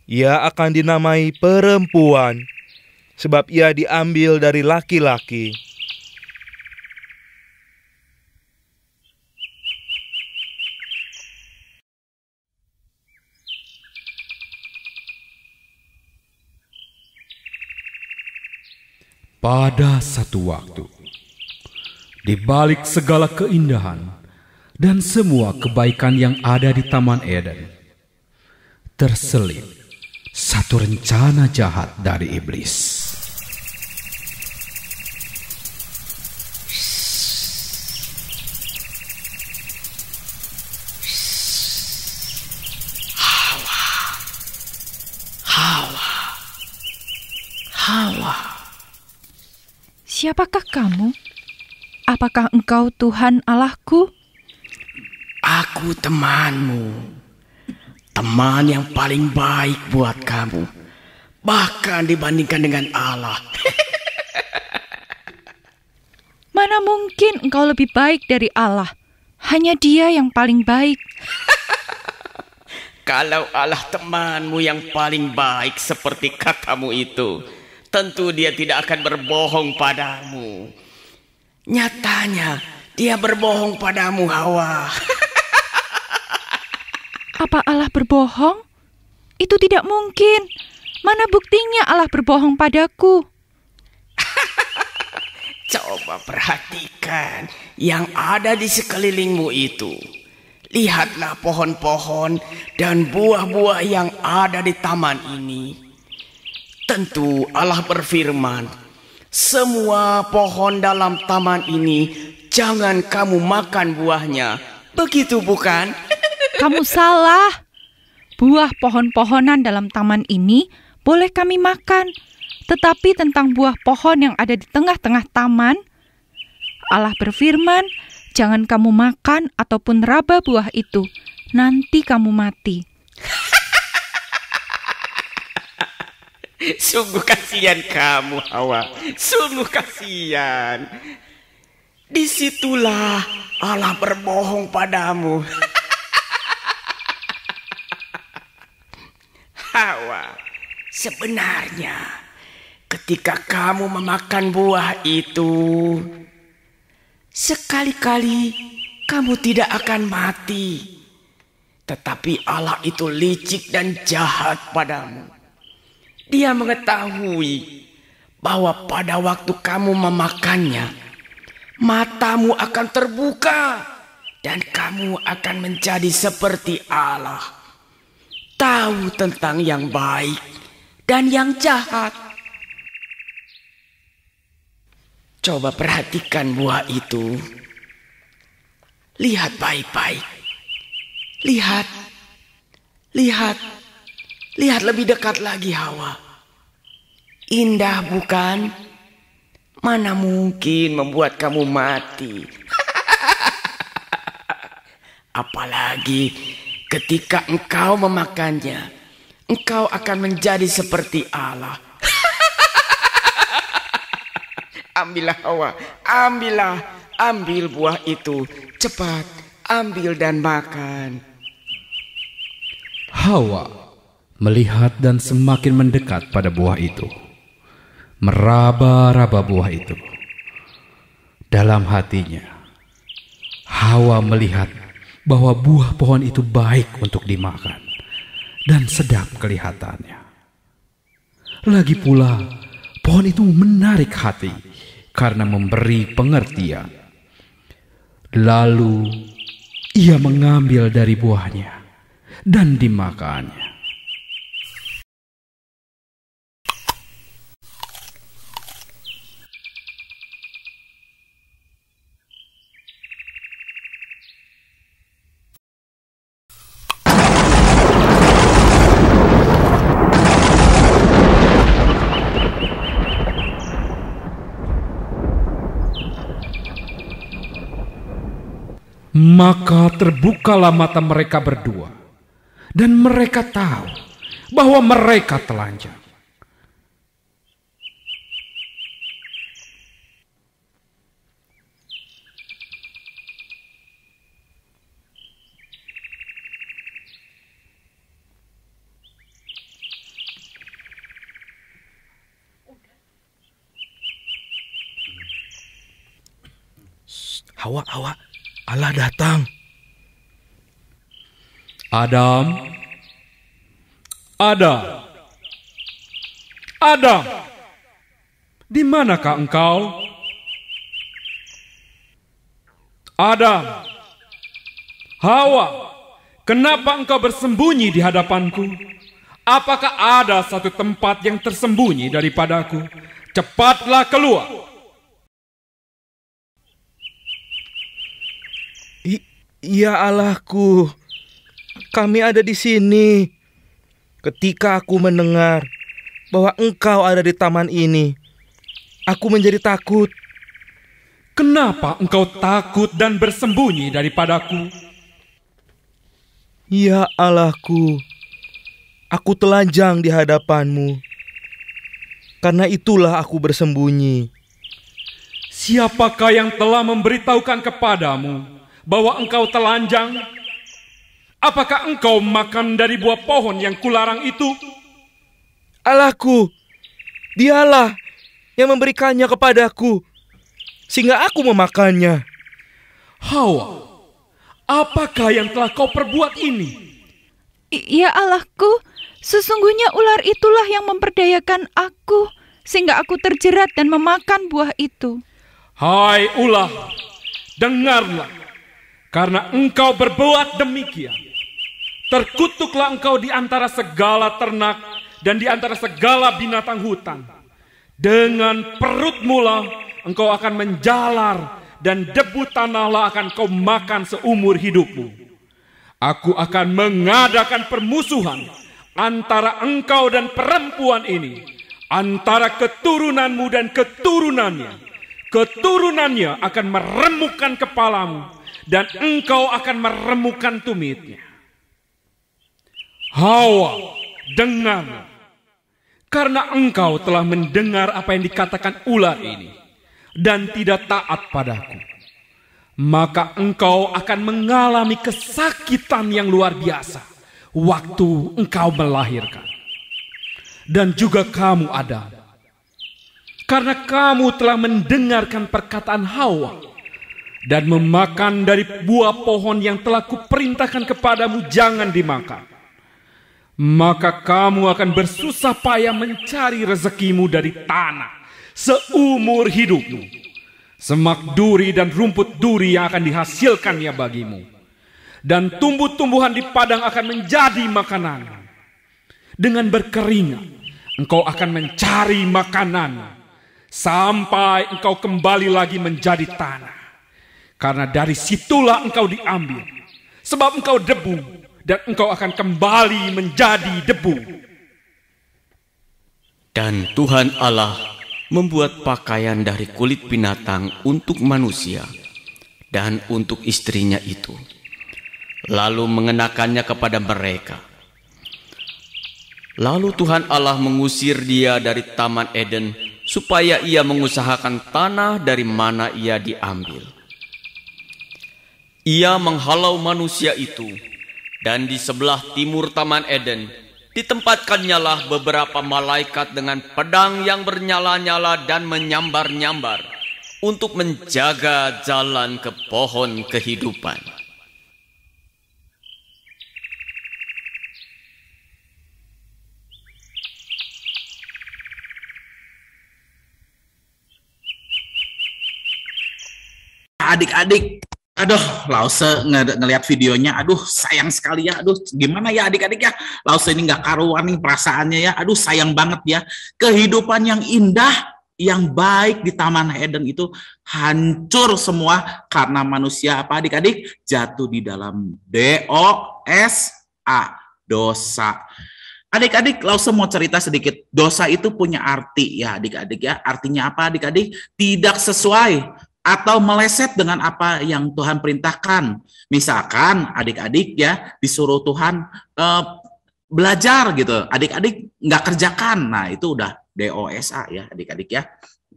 Ia akan dinamai perempuan, sebab ia diambil dari laki-laki. Pada satu waktu, di balik segala keindahan dan semua kebaikan yang ada di Taman Eden, terselip satu rencana jahat dari iblis. Hawa. Siapakah kamu? Apakah engkau Tuhan Allahku? Aku temanmu, teman yang paling baik buat kamu, bahkan dibandingkan dengan Allah. Mana mungkin engkau lebih baik dari Allah? Hanya Dia yang paling baik. Kalau Allah temanmu yang paling baik seperti katamu itu, tentu Dia tidak akan berbohong padamu. Nyatanya Dia berbohong padamu, Hawa. Apa Allah berbohong? Itu tidak mungkin. Mana buktinya Allah berbohong padaku? Coba perhatikan yang ada di sekelilingmu itu. Lihatlah pohon-pohon dan buah-buah yang ada di taman ini. Tentu Allah berfirman, semua pohon dalam taman ini jangan kamu makan buahnya. Begitu bukan? Kamu salah. Buah pohon-pohonan dalam taman ini boleh kami makan. Tetapi tentang buah pohon yang ada di tengah-tengah taman, Allah berfirman, jangan kamu makan ataupun raba buah itu, nanti kamu mati. Sungguh kasihan kamu, Hawa. Sungguh kasihan. Disitulah Allah berbohong padamu. Hawa, sebenarnya ketika kamu memakan buah itu, sekali-kali kamu tidak akan mati. Tetapi Allah itu licik dan jahat padamu. Dia mengetahui bahwa pada waktu kamu memakannya, matamu akan terbuka dan kamu akan menjadi seperti Allah, tahu tentang yang baik dan yang jahat. Coba perhatikan buah itu. Lihat baik-baik. Lihat. Lihat lebih dekat lagi, Hawa. Indah bukan? Mana mungkin membuat kamu mati. Apalagi ketika engkau memakannya, engkau akan menjadi seperti Allah. Ambillah, Hawa, ambil buah itu. Cepat, ambil dan makan. Hawa melihat dan semakin mendekat pada buah itu. Meraba-raba buah itu. Dalam hatinya, Hawa melihat bahwa buah pohon itu baik untuk dimakan dan sedap kelihatannya. Lagi pula, pohon itu menarik hati karena memberi pengertian. Lalu ia mengambil dari buahnya dan dimakannya. Maka terbukalah mata mereka berdua, dan mereka tahu bahwa mereka telanjang. Hawa, Allah datang. Adam, di manakah engkau? Adam, Hawa, kenapa engkau bersembunyi di hadapanku? Apakah ada satu tempat yang tersembunyi daripadaku? Cepatlah keluar. Ya Allahku, kami ada di sini. Ketika aku mendengar bahwa engkau ada di taman ini, aku menjadi takut. Kenapa engkau takut dan bersembunyi daripadaku? Ya Allahku, aku telanjang di hadapanmu. Karena itulah aku bersembunyi. Siapakah yang telah memberitahukan kepadamu bahwa engkau telanjang? Apakah engkau makan dari buah pohon yang kularang itu? Allahku, dialah yang memberikannya kepadaku, sehingga aku memakannya. Hawa, apakah yang telah kau perbuat ini? Ya Allahku, sesungguhnya ular itulah yang memperdayakan aku, sehingga aku terjerat dan memakan buah itu. Hai ular, dengarlah. Karena engkau berbuat demikian, terkutuklah engkau di antara segala ternak dan di antara segala binatang hutan. Dengan perutmu lah engkau akan menjalar, dan debu tanahlah akan kau makan seumur hidupmu. Aku akan mengadakan permusuhan antara engkau dan perempuan ini, antara keturunanmu dan keturunannya. Keturunannya akan meremukkan kepalamu, dan engkau akan meremukkan tumitnya. Hawa, dengar. Karena engkau telah mendengar apa yang dikatakan ular ini, dan tidak taat padaku, maka engkau akan mengalami kesakitan yang luar biasa waktu engkau melahirkan. Dan juga kamu, Adam, karena kamu telah mendengarkan perkataan Hawa, dan memakan dari buah pohon yang telah kuperintahkan kepadamu jangan dimakan, maka kamu akan bersusah payah mencari rezekimu dari tanah seumur hidupmu. Semak duri dan rumput duri yang akan dihasilkannya bagimu, dan tumbuh-tumbuhan di padang akan menjadi makanan. Dengan berkeringat engkau akan mencari makanan sampai engkau kembali lagi menjadi tanah, karena dari situlah engkau diambil, sebab engkau debu dan engkau akan kembali menjadi debu. Dan Tuhan Allah membuat pakaian dari kulit binatang untuk manusia dan untuk istrinya itu, lalu mengenakannya kepada mereka. Lalu Tuhan Allah mengusir dia dari Taman Eden supaya ia mengusahakan tanah dari mana ia diambil. Ia menghalau manusia itu, dan di sebelah timur Taman Eden ditempatkannya beberapa malaikat dengan pedang yang bernyala-nyala dan menyambar-nyambar untuk menjaga jalan ke pohon kehidupan. Adik-adik, aduh, Lause ngelihat videonya, aduh sayang sekali ya, aduh gimana ya adik-adik ya, Lause ini nggak karuan nih perasaannya ya, aduh sayang banget ya, kehidupan yang indah, yang baik di Taman Eden itu hancur semua karena manusia apa adik-adik? Jatuh di dalam dosa, dosa. Adik-adik, Lause mau cerita sedikit, dosa itu punya arti ya adik-adik ya, artinya apa adik-adik? Tidak sesuai atau meleset dengan apa yang Tuhan perintahkan. Misalkan adik-adik ya disuruh Tuhan belajar gitu, adik-adik nggak kerjakan, nah itu udah dosa ya adik-adik ya.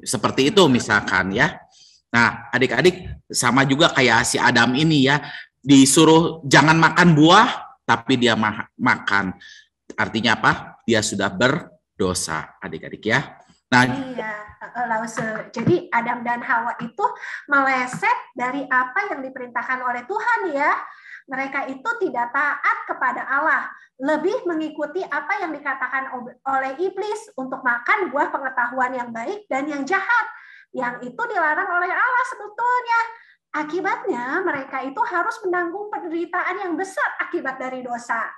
Seperti itu misalkan ya. Nah adik-adik sama juga kayak si Adam ini ya, disuruh jangan makan buah tapi dia makan. Artinya apa? Dia sudah berdosa adik-adik ya. Nah, iya, Lause. Jadi Adam dan Hawa itu meleset dari apa yang diperintahkan oleh Tuhan ya. Mereka itu tidak taat kepada Allah, lebih mengikuti apa yang dikatakan oleh iblis untuk makan buah pengetahuan yang baik dan yang jahat, yang itu dilarang oleh Allah sebetulnya. Akibatnya mereka itu harus menanggung penderitaan yang besar akibat dari dosa.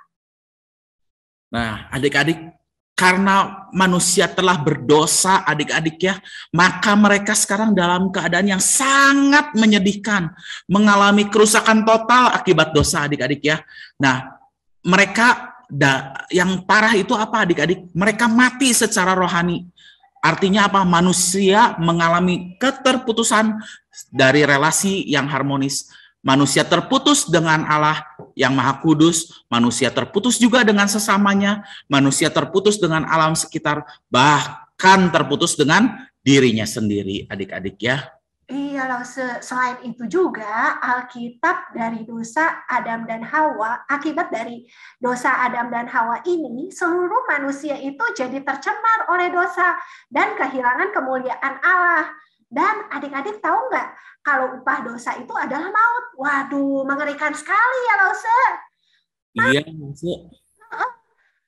Nah, adik-adik, karena manusia telah berdosa adik-adik ya, maka mereka sekarang dalam keadaan yang sangat menyedihkan, mengalami kerusakan total akibat dosa adik-adik ya. Nah, mereka yang parah itu apa adik-adik? Mereka mati secara rohani. Artinya apa? Manusia mengalami keterputusan dari relasi yang harmonis. Manusia terputus dengan Allah yang Maha Kudus, manusia terputus juga dengan sesamanya, manusia terputus dengan alam sekitar, bahkan terputus dengan dirinya sendiri, adik-adik ya. Iya loh, selain itu juga Alkitab dari dosa Adam dan Hawa, akibat dari dosa Adam dan Hawa ini, seluruh manusia itu jadi tercemar oleh dosa dan kehilangan kemuliaan Allah. Dan adik-adik tahu nggak, kalau upah dosa itu adalah maut. Waduh, mengerikan sekali ya, Lause. Iya, Lause.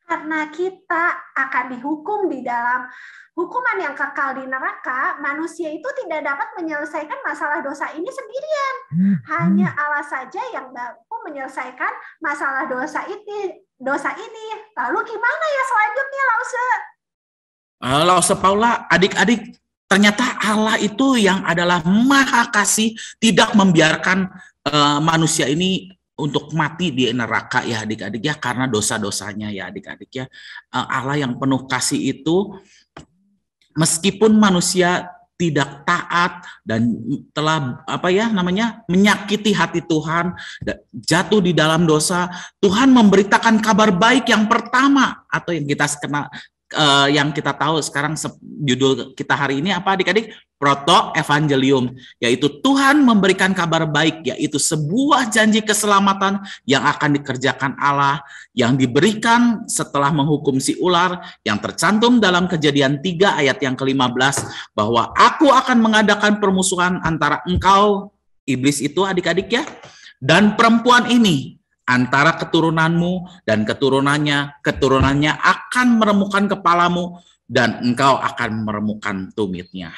Karena kita akan dihukum di dalam hukuman yang kekal di neraka, manusia itu tidak dapat menyelesaikan masalah dosa ini sendirian. Hanya Allah saja yang mampu menyelesaikan masalah dosa ini. Lalu gimana ya selanjutnya, Lause? Lause Paula, adik-adik, ternyata Allah itu yang adalah Maha Kasih, tidak membiarkan manusia ini untuk mati di neraka ya adik-adik ya, karena dosa-dosanya ya adik-adik ya. Allah yang penuh kasih itu, meskipun manusia tidak taat dan telah menyakiti hati Tuhan, jatuh di dalam dosa, Tuhan memberitakan kabar baik yang pertama, atau yang kita kenal, yang kita tahu sekarang judul kita hari ini apa adik-adik? Proto Evangelium, yaitu Tuhan memberikan kabar baik, yaitu sebuah janji keselamatan yang akan dikerjakan Allah, yang diberikan setelah menghukum si ular, yang tercantum dalam Kejadian 3 ayat yang ke-15, bahwa aku akan mengadakan permusuhan antara engkau, iblis itu adik-adik ya. Dan perempuan ini antara keturunanmu dan keturunannya akan meremukkan kepalamu dan engkau akan meremukkan tumitnya.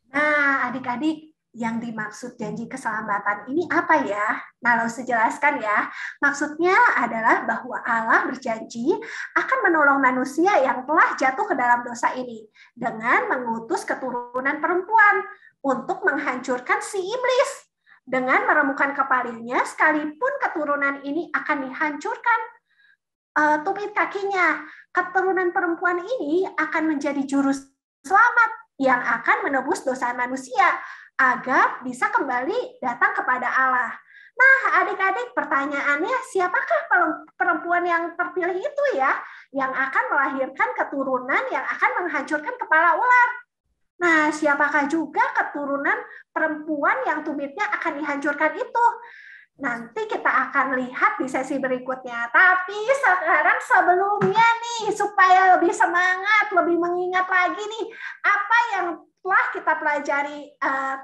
Nah, adik-adik, yang dimaksud janji keselamatan ini apa ya? Nah, Lause jelaskan ya. Maksudnya adalah bahwa Allah berjanji akan menolong manusia yang telah jatuh ke dalam dosa ini dengan mengutus keturunan perempuan untuk menghancurkan si iblis. Dengan meremukkan kepalanya, sekalipun keturunan ini akan dihancurkan tumit kakinya, keturunan perempuan ini akan menjadi juru selamat yang akan menebus dosa manusia agar bisa kembali datang kepada Allah. Nah, adik-adik, pertanyaannya, siapakah perempuan yang terpilih itu ya, yang akan melahirkan keturunan yang akan menghancurkan kepala ular? Nah, siapakah juga keturunan perempuan yang tumitnya akan dihancurkan itu? Nanti kita akan lihat di sesi berikutnya. Tapi sekarang sebelumnya nih, supaya lebih semangat, lebih mengingat lagi nih, apa yang telah kita pelajari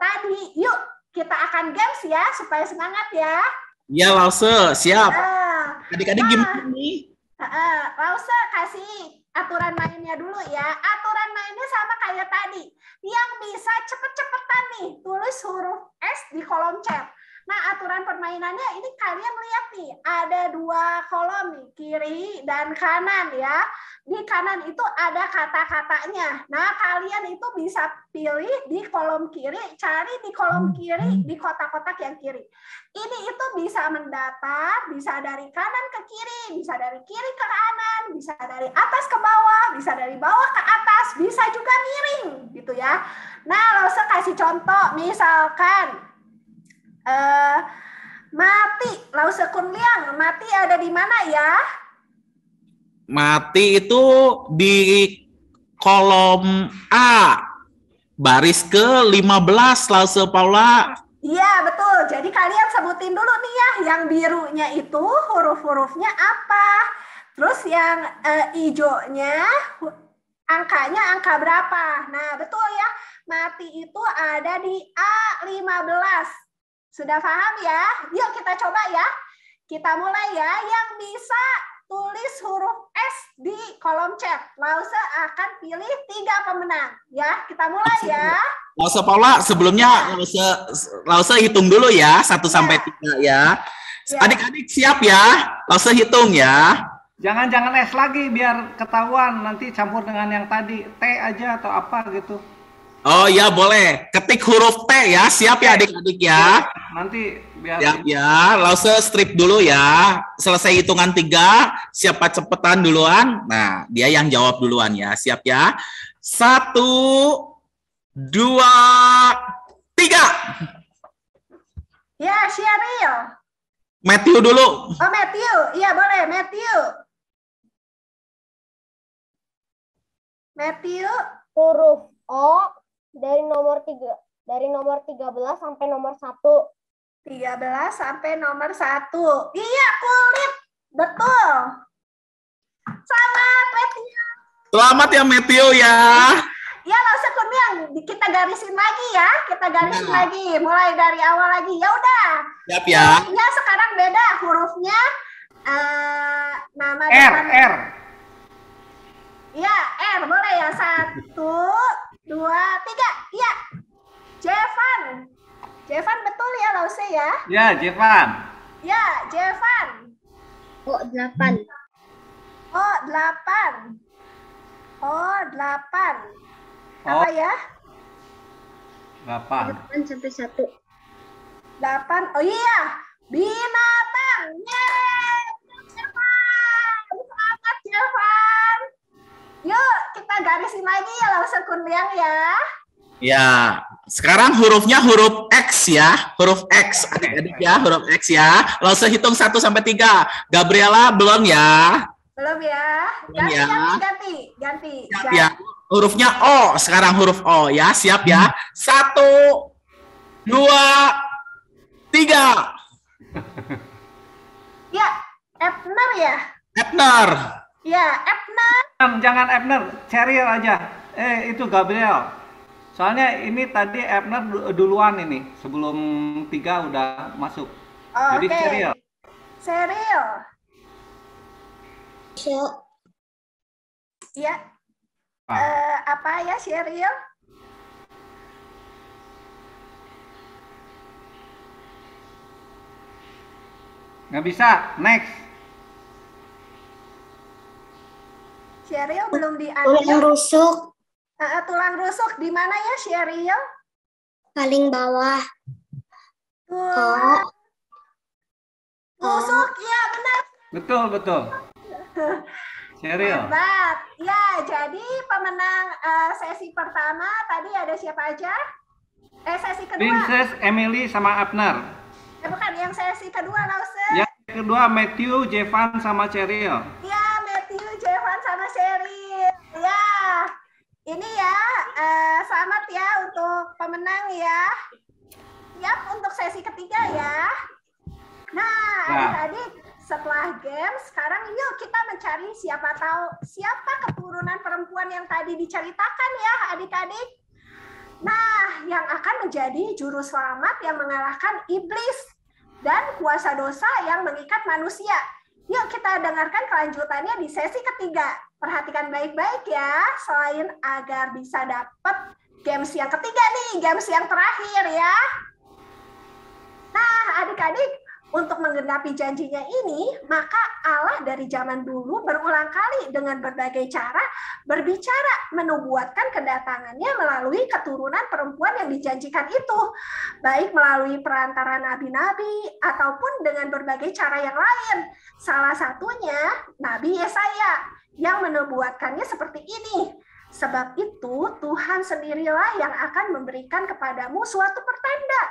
tadi. Yuk, kita akan games ya, supaya semangat ya. Ya, Lause, siap. Adik-adik gimana nih? Lause kasih aturan mainnya dulu ya. Aturan mainnya sama kayak tadi. Yang bisa cepet-cepetan nih, tulis huruf S di kolom chat. Nah, aturan permainannya ini kalian lihat nih, ada 2 kolom nih, kiri dan kanan ya. Di kanan itu ada kata-katanya. Nah, kalian itu bisa pilih di kolom kiri, cari di kolom kiri, di kotak-kotak yang kiri. Ini itu bisa mendatar, bisa dari kanan ke kiri, bisa dari kiri ke kanan, bisa dari atas ke bawah, bisa dari bawah ke atas, bisa juga miring gitu ya. Nah, Lause kasih contoh, misalkan mati, Lause Kunliang, mati ada di mana ya? Mati itu di kolom A, baris ke-15, Lause Paula. Iya, betul. Jadi kalian sebutin dulu nih ya, yang birunya itu huruf-hurufnya apa? Terus yang hijaunya angkanya angka berapa? Nah, betul ya. Mati itu ada di A15. Sudah paham ya? Yuk kita coba ya. Kita mulai ya. Yang bisa tulis huruf S di kolom chat. Lause akan pilih 3 pemenang. Ya, kita mulai ya. Lause Paula, sebelumnya Lause hitung dulu ya, 1 sampai 3 ya. Adik-adik siap ya? Lause hitung ya. Jangan S lagi biar ketahuan, nanti campur dengan yang tadi. T aja atau apa gitu. Oh ya, boleh. Ketik huruf T ya. Siap ya adik-adik ya. Nanti biar siap ya. Lause strip dulu ya. Selesai hitungan 3, siapa cepetan duluan. Nah, dia yang jawab duluan ya. Siap ya. 1, 2, 3. Ya, Sheryl. Matthew dulu. Oh, Matthew. Iya, boleh. Matthew. Huruf O dari nomor 13 sampai nomor 1. 13 sampai nomor 1. Iya, kulit. Betul. Selamat, Matthew. Selamat ya, Matthew ya. Ya, Lause Kunliang, kita garisin lagi ya. Lagi. Mulai dari awal lagi. Ya udah. Siap ya. Hurufnya sekarang beda. Hurufnya nama R. Ya, R. Boleh ya. 1, 2, 3. Iya. Jevan betul ya, Lause ya? Ya, Jevan. Ya, Jevan. Oh, 8. Oh, 8. Oh, 8. Apa ya? 8. 8 sampai 1. 8. Oh iya, binatang. Yeay, Jevan. Selamat, Jevan. Yuk, kita garisin lagi ya, Lause Kunliang ya. Ya, sekarang hurufnya huruf X ya. Huruf X, adik-adik ya, huruf X ya. Lause hitung 1 sampai 3. Gabriela belum ya? Belum ya. Ganti. Siap ya. Hurufnya O, sekarang huruf O ya. Siap ya. 1, 2, 3. Ya, Ebner ya? Ebner. Ya, Ebner. Jangan Ebner, Sheryl aja. Itu Gabriel. Soalnya ini tadi Abner duluan ini, sebelum 3 udah masuk. Jadi Cheryl. Cheryl. Iya. Apa ya Cheryl? Nggak bisa, next. Cheryl belum Tulang rusuk. Tulang rusuk di mana ya Cheryl? Paling bawah. Tulang rusuk, ya benar. Betul. Cheryl. Hebat. Ya, jadi pemenang sesi pertama tadi ada siapa aja? Sesi kedua. Princess, Emily, sama Abner. Bukan, yang sesi kedua, Lause. Yang kedua Matthew, Jevan, sama Cheryl. Ya, Matthew, Jevan, sama Cheryl. Ya, ini ya, selamat ya untuk pemenang ya. Siap untuk sesi ketiga ya. Nah, adik-adik, setelah game, sekarang yuk kita mencari siapa keturunan perempuan yang tadi diceritakan ya adik-adik. Nah, yang akan menjadi juru selamat yang mengalahkan iblis dan kuasa dosa yang mengikat manusia. Yuk kita dengarkan kelanjutannya di sesi ketiga. Perhatikan baik-baik ya, selain agar bisa dapat games yang ketiga nih, games yang terakhir ya. Nah, adik-adik, untuk menggenapi janjinya ini, maka Allah dari zaman dulu berulang kali dengan berbagai cara berbicara, menubuatkan kedatangannya melalui keturunan perempuan yang dijanjikan itu, baik melalui perantara nabi-nabi ataupun dengan berbagai cara yang lain. Salah satunya Nabi Yesaya yang menubuatkannya seperti ini. Sebab itu Tuhan sendirilah yang akan memberikan kepadamu suatu pertanda.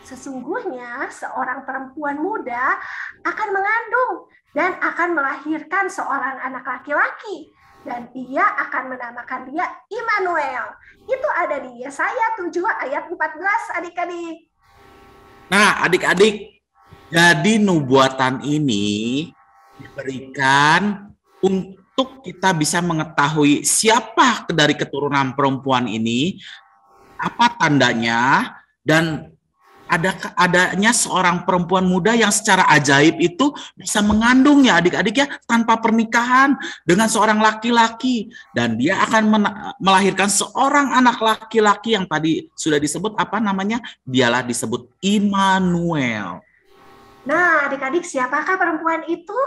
Sesungguhnya seorang perempuan muda akan mengandung dan akan melahirkan seorang anak laki-laki. Dan ia akan menamakan dia Immanuel. Itu ada di Yesaya 7 ayat 14 adik-adik. Nah adik-adik, jadi nubuatan ini diberikan untuk kita bisa mengetahui siapa dari keturunan perempuan ini, apa tandanya, dan adanya seorang perempuan muda yang secara ajaib itu bisa mengandung ya adik-adik ya, tanpa pernikahan dengan seorang laki-laki, dan dia akan melahirkan seorang anak laki-laki yang tadi sudah disebut apa namanya, dialah disebut Immanuel. Nah adik-adik, siapakah perempuan itu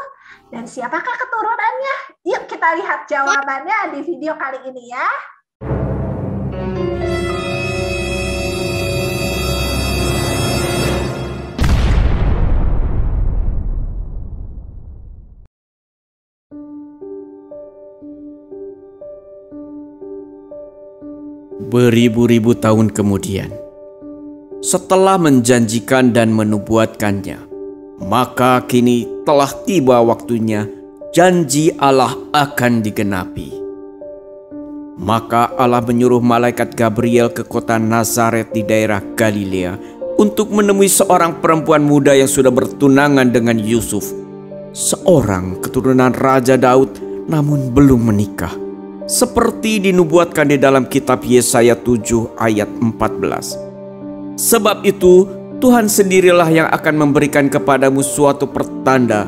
dan siapakah keturunannya? Yuk kita lihat jawabannya di video kali ini ya. Beribu-ribu tahun kemudian, setelah menjanjikan dan menubuatkannya, maka kini telah tiba waktunya janji Allah akan digenapi. Maka Allah menyuruh malaikat Gabriel ke kota Nazaret di daerah Galilea untuk menemui seorang perempuan muda yang sudah bertunangan dengan Yusuf, seorang keturunan Raja Daud namun belum menikah, seperti dinubuatkan di dalam kitab Yesaya 7 ayat 14. Sebab itu Tuhan sendirilah yang akan memberikan kepadamu suatu pertanda.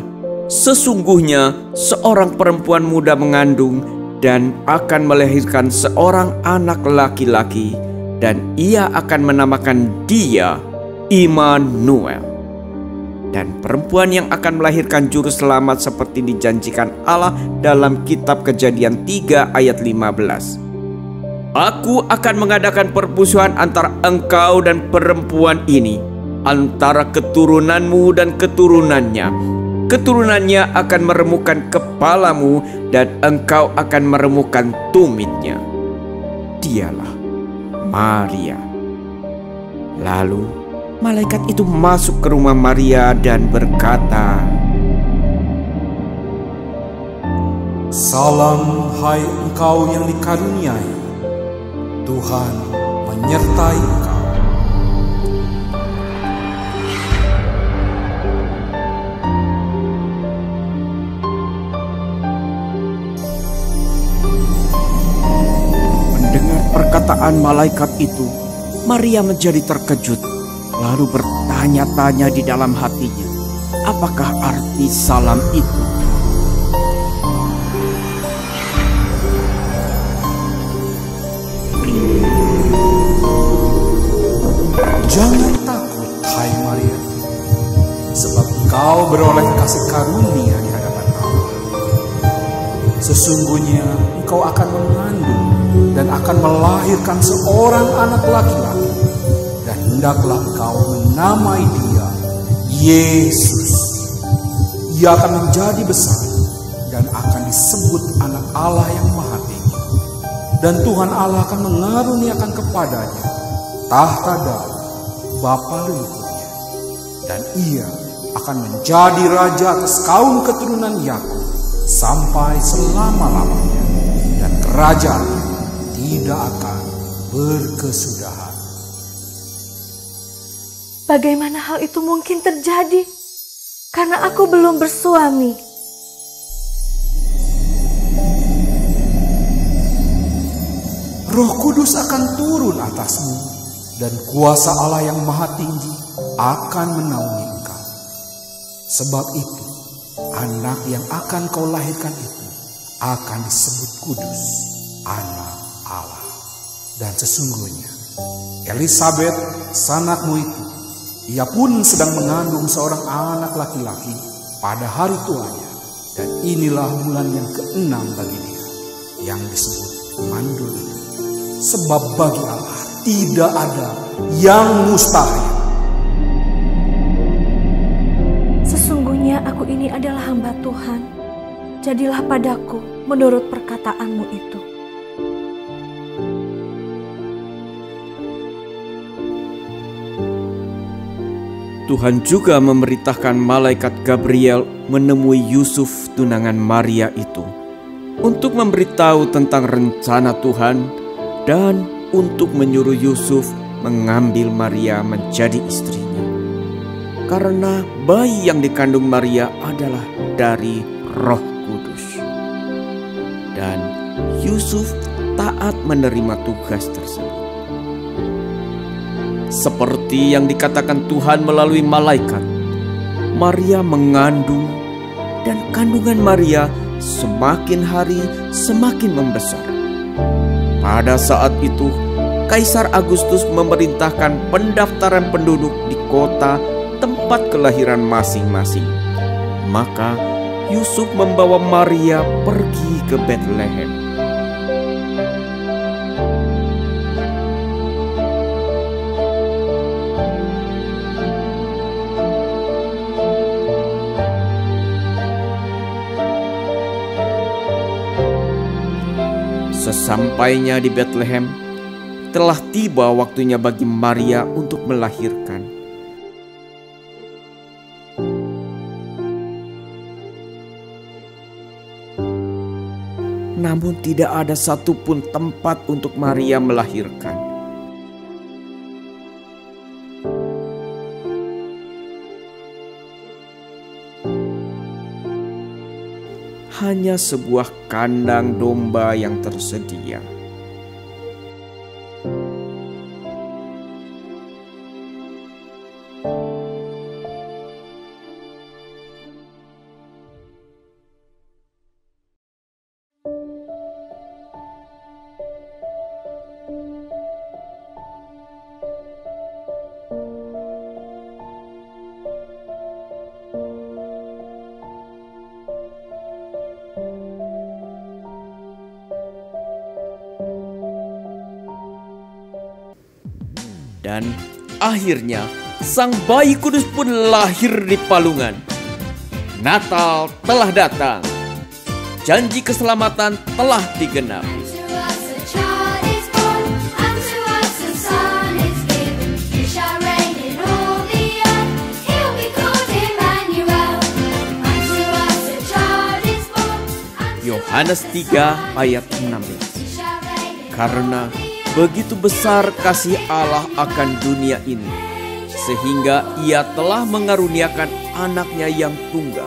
Sesungguhnya seorang perempuan muda mengandung dan akan melahirkan seorang anak laki-laki, dan ia akan menamakan dia Immanuel. Dan perempuan yang akan melahirkan juru selamat seperti dijanjikan Allah dalam kitab Kejadian 3 ayat 15. Aku akan mengadakan permusuhan antara engkau dan perempuan ini, antara keturunanmu dan keturunannya. Keturunannya akan meremukkan kepalamu dan engkau akan meremukkan tumitnya. Dialah Maria. Lalu malaikat itu masuk ke rumah Maria dan berkata, Salam hai engkau yang dikaruniai, Tuhan menyertai engkau. perkataan malaikat itu, Maria menjadi terkejut, lalu bertanya-tanya di dalam hatinya, apakah arti salam itu? Jangan takut, hai Maria, sebab engkau beroleh kasih karunia di hadapan Allah. Sesungguhnya engkau akan mengandung dan akan melahirkan seorang anak laki-laki, dan hendaklah engkau menamai dia Yesus. Ia akan menjadi besar dan akan disebut anak Allah yang Maha Tinggi. Dan Tuhan Allah akan mengaruniakan kepadanya tahta Daud, bapa leluhurnya, dan ia akan menjadi raja atas kaum keturunan Yakub sampai selama-lamanya, dan kerajaannya tidak akan berkesudahan. Bagaimana hal itu mungkin terjadi? Karena aku belum bersuami. Roh Kudus akan turun atasmu, dan kuasa Allah yang Maha Tinggi akan menaungi engkau. Sebab itu, anak yang akan kau lahirkan itu akan disebut kudus, anak Allah. Dan sesungguhnya, Elisabet, sanakmu itu, ia pun sedang mengandung seorang anak laki-laki pada hari tuanya. Dan inilah bulan yang ke-6 bagi dia, yang disebut mandul itu. Sebab bagi Allah tidak ada yang mustahil. Sesungguhnya aku ini adalah hamba Tuhan. Jadilah padaku menurut perkataanmu itu. Tuhan juga memerintahkan malaikat Gabriel menemui Yusuf tunangan Maria itu untuk memberitahu tentang rencana Tuhan dan untuk menyuruh Yusuf mengambil Maria menjadi istrinya. Karena bayi yang dikandung Maria adalah dari Roh Kudus. Dan Yusuf taat menerima tugas tersebut. Seperti yang dikatakan Tuhan melalui malaikat, Maria mengandung, dan kandungan Maria semakin hari semakin membesar. Pada saat itu, Kaisar Agustus memerintahkan pendaftaran penduduk di kota tempat kelahiran masing-masing. Maka Yusuf membawa Maria pergi ke Betlehem. Sesampainya di Betlehem, telah tiba waktunya bagi Maria untuk melahirkan. Namun tidak ada satupun tempat untuk Maria melahirkan. Hanya sebuah kandang domba yang tersedia. Dan akhirnya sang bayi kudus pun lahir di palungan. Natal telah datang. Janji keselamatan telah digenapi. Yohanes 3 ayat 16. Karena begitu besar kasih Allah akan dunia ini, sehingga ia telah mengaruniakan anaknya yang tunggal,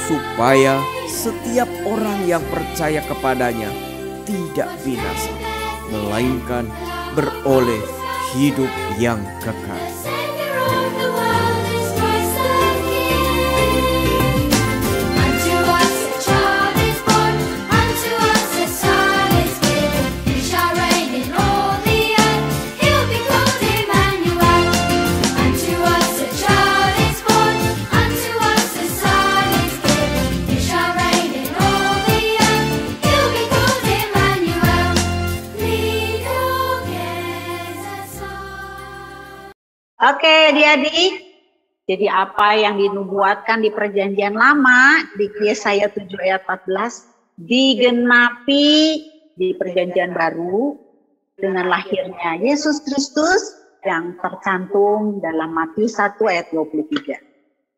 supaya setiap orang yang percaya kepadanya tidak binasa, melainkan beroleh hidup yang kekal. Oke, adik-adik. Jadi apa yang dinubuatkan di Perjanjian Lama di Yesaya 7 ayat 14 digenapi di Perjanjian Baru dengan lahirnya Yesus Kristus yang tercantum dalam Matius 1 ayat 23.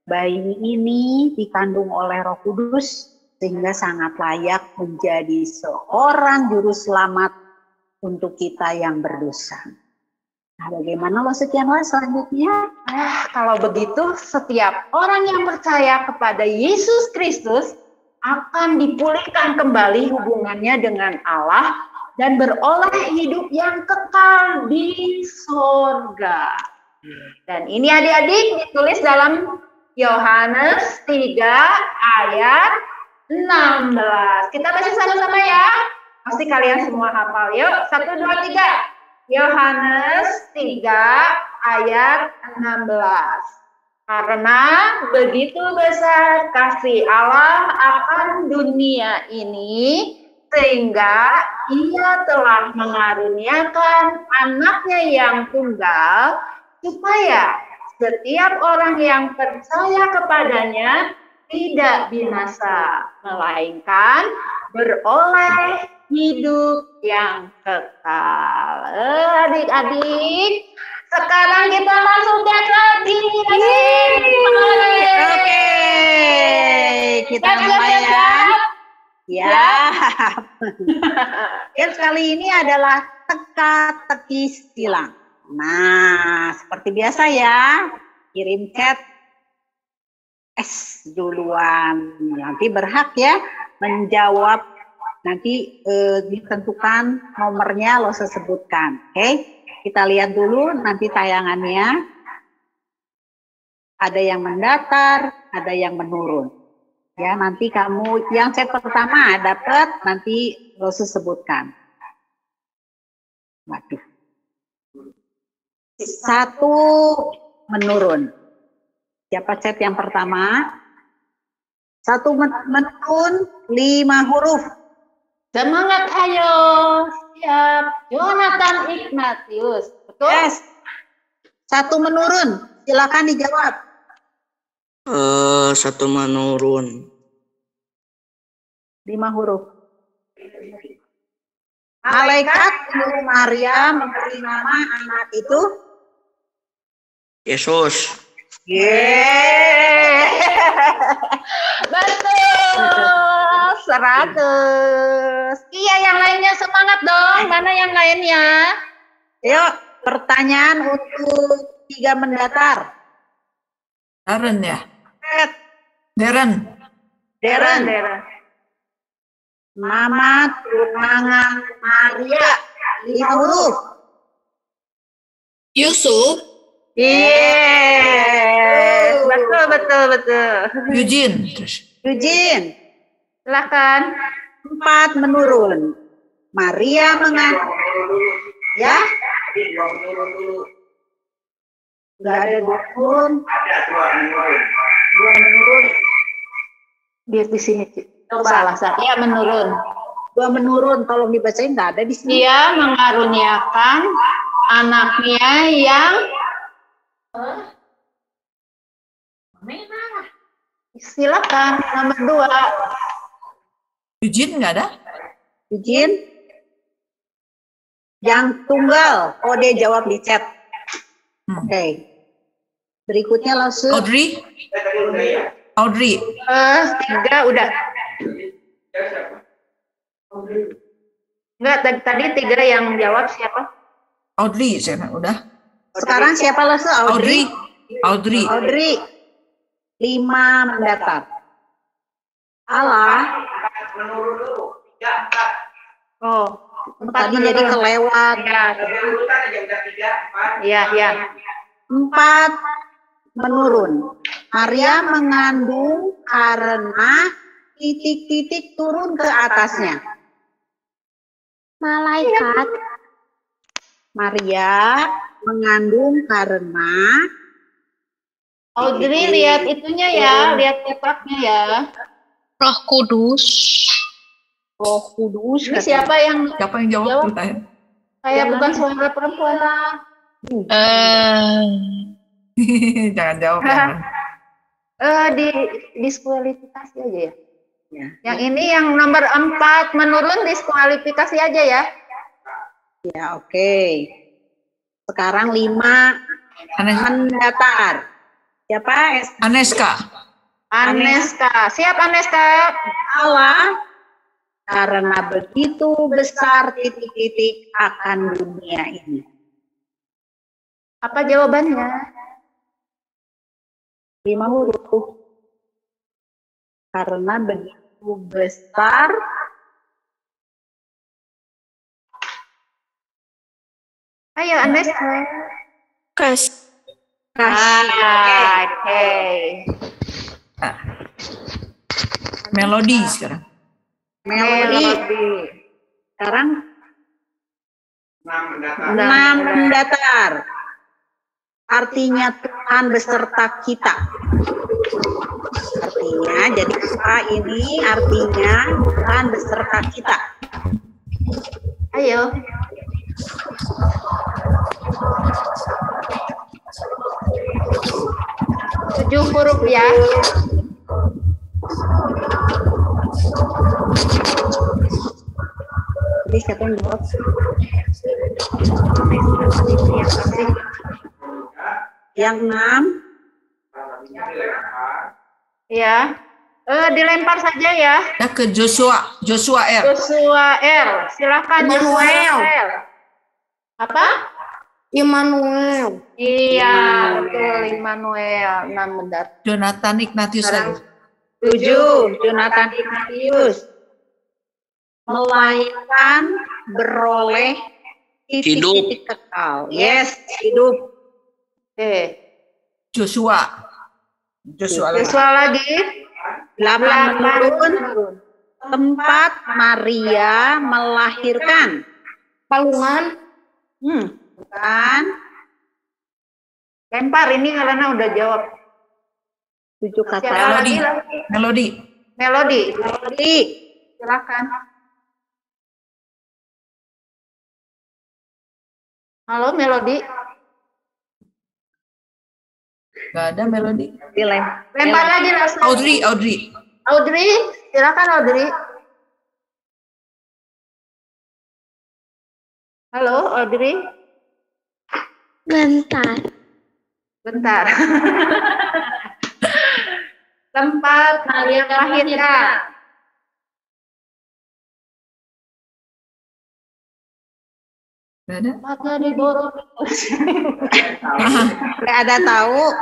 Bayi ini dikandung oleh Roh Kudus sehingga sangat layak menjadi seorang juru selamat untuk kita yang berdosa. Nah, bagaimana sekianlah selanjutnya? Kalau begitu, setiap orang yang percaya kepada Yesus Kristus akan dipulihkan kembali hubungannya dengan Allah dan beroleh hidup yang kekal di surga. Dan ini adik-adik ditulis dalam Yohanes 3 ayat 16. Kita baca sama-sama ya. Pasti kalian semua hafal. Yuk, 1, 2, 3. Yohanes 3 ayat 16. Karena begitu besar kasih Allah akan dunia ini, sehingga Ia telah mengaruniakan anaknya yang tunggal, supaya setiap orang yang percaya kepadanya tidak binasa, melainkan beroleh hidup yang kekal. Adik-adik, sekarang kita masuk lagi. Oke, kita mulai ya. Ya. Yang kali ini adalah teka-teki silang. Nah, seperti biasa ya, kirim chat S duluan. Nanti berhak ya menjawab. Nanti ditentukan nomornya lo sebutkan. Oke, kita lihat dulu nanti tayangannya. Ada yang mendatar, ada yang menurun. Ya, nanti kamu yang set pertama dapat, nanti lo sebutkan. Waduh. 1 menurun. Siapa set yang pertama? 1 menurun, 5 huruf. Semangat, ayo. Siap. Jonathan Ignatius. Betul? Yes. 1 menurun. Silakan dijawab. 1 menurun. 5 huruf. Malaikat menyuruh Maria memberi nama anak itu Yesus. Yeay. Betul. 100. Iya, yang lainnya semangat dong. Mana yang lainnya? Yuk, pertanyaan untuk 3 mendatar. Darren ya? Darren. Nama tunangan Maria 5 huruf. Yusuf. Yes. Betul. Eugene. Silakan. 4 menurun. Maria mengandung. Ya. Enggak ada 2 menurun. Dua menurun. Biar di sini. Salah satu. Ya, menurun. 2 menurun. Tolong dibacain, enggak ada di sini. Ia mengaruniakan anaknya yang silakan nomor 2. Eugene nggak ada? Eugene yang tunggal. Dia jawab di chat. Oke. Berikutnya langsung. Audrey. 3 udah. Enggak, tadi 3 yang jawab siapa? Audrey, siapa? Udah. Sekarang siapa langsung? Audrey. 5 mendatar. Allah. Tadi jadi kelewat. Iya. 4 menurun. Maria mengandung karena titik-titik turun ke atasnya. Malaikat. Maria mengandung karena Audrey lihat itunya ya, lihat cetaknya ya. Roh Kudus. Roh Kudus. Ini siapa yang jawab? Tuh, Kayak bukan suara perempuan. Jangan jawab. Diskualifikasi aja ya. Yang ini yang nomor 4 menurun, diskualifikasi aja ya. Ya, oke. Sekarang 5 mendatar. Siapa? Aneska. Siap Aneska. Allah. Karena begitu besar titik-titik akan dunia ini. Apa jawabannya? 5 huruf. Karena begitu besar Ayo Aneska. Kasih. Oke. Melodi sekarang. Melodi. Sekarang 6 mendatar. Artinya Tuhan beserta kita. Artinya, jadi apa ini? Artinya Tuhan beserta kita. Ayo. Tujuh huruf ya. Jadi siapa yang jawab? Yang 6. Ya. Dilempar saja ya. Ya ke Joshua R. Joshua R. Silakan Joshua R. Apa? Immanuel. Iya, betul Immanuel. 6 mendatar. Jonathan Ignatius lagi. 7. Jonathan Ignatius. Melainkan beroleh titik-titik kekal. Yes, hidup. Oke. Joshua lagi. 8 menurun. Tempat Maria melahirkan. Palungan. Bukan. Lempar ini karena udah jawab. 7 kata. Melodi. Silakan. Halo Melodi. Gak ada Melodi. Lempar lagi langsung. Audrey. Silakan Audrey. Halo Audrey. Bentar. Tempat Maria melahirkan. Gak ada. Tempatnya di Borobudur. Gak ada tahu.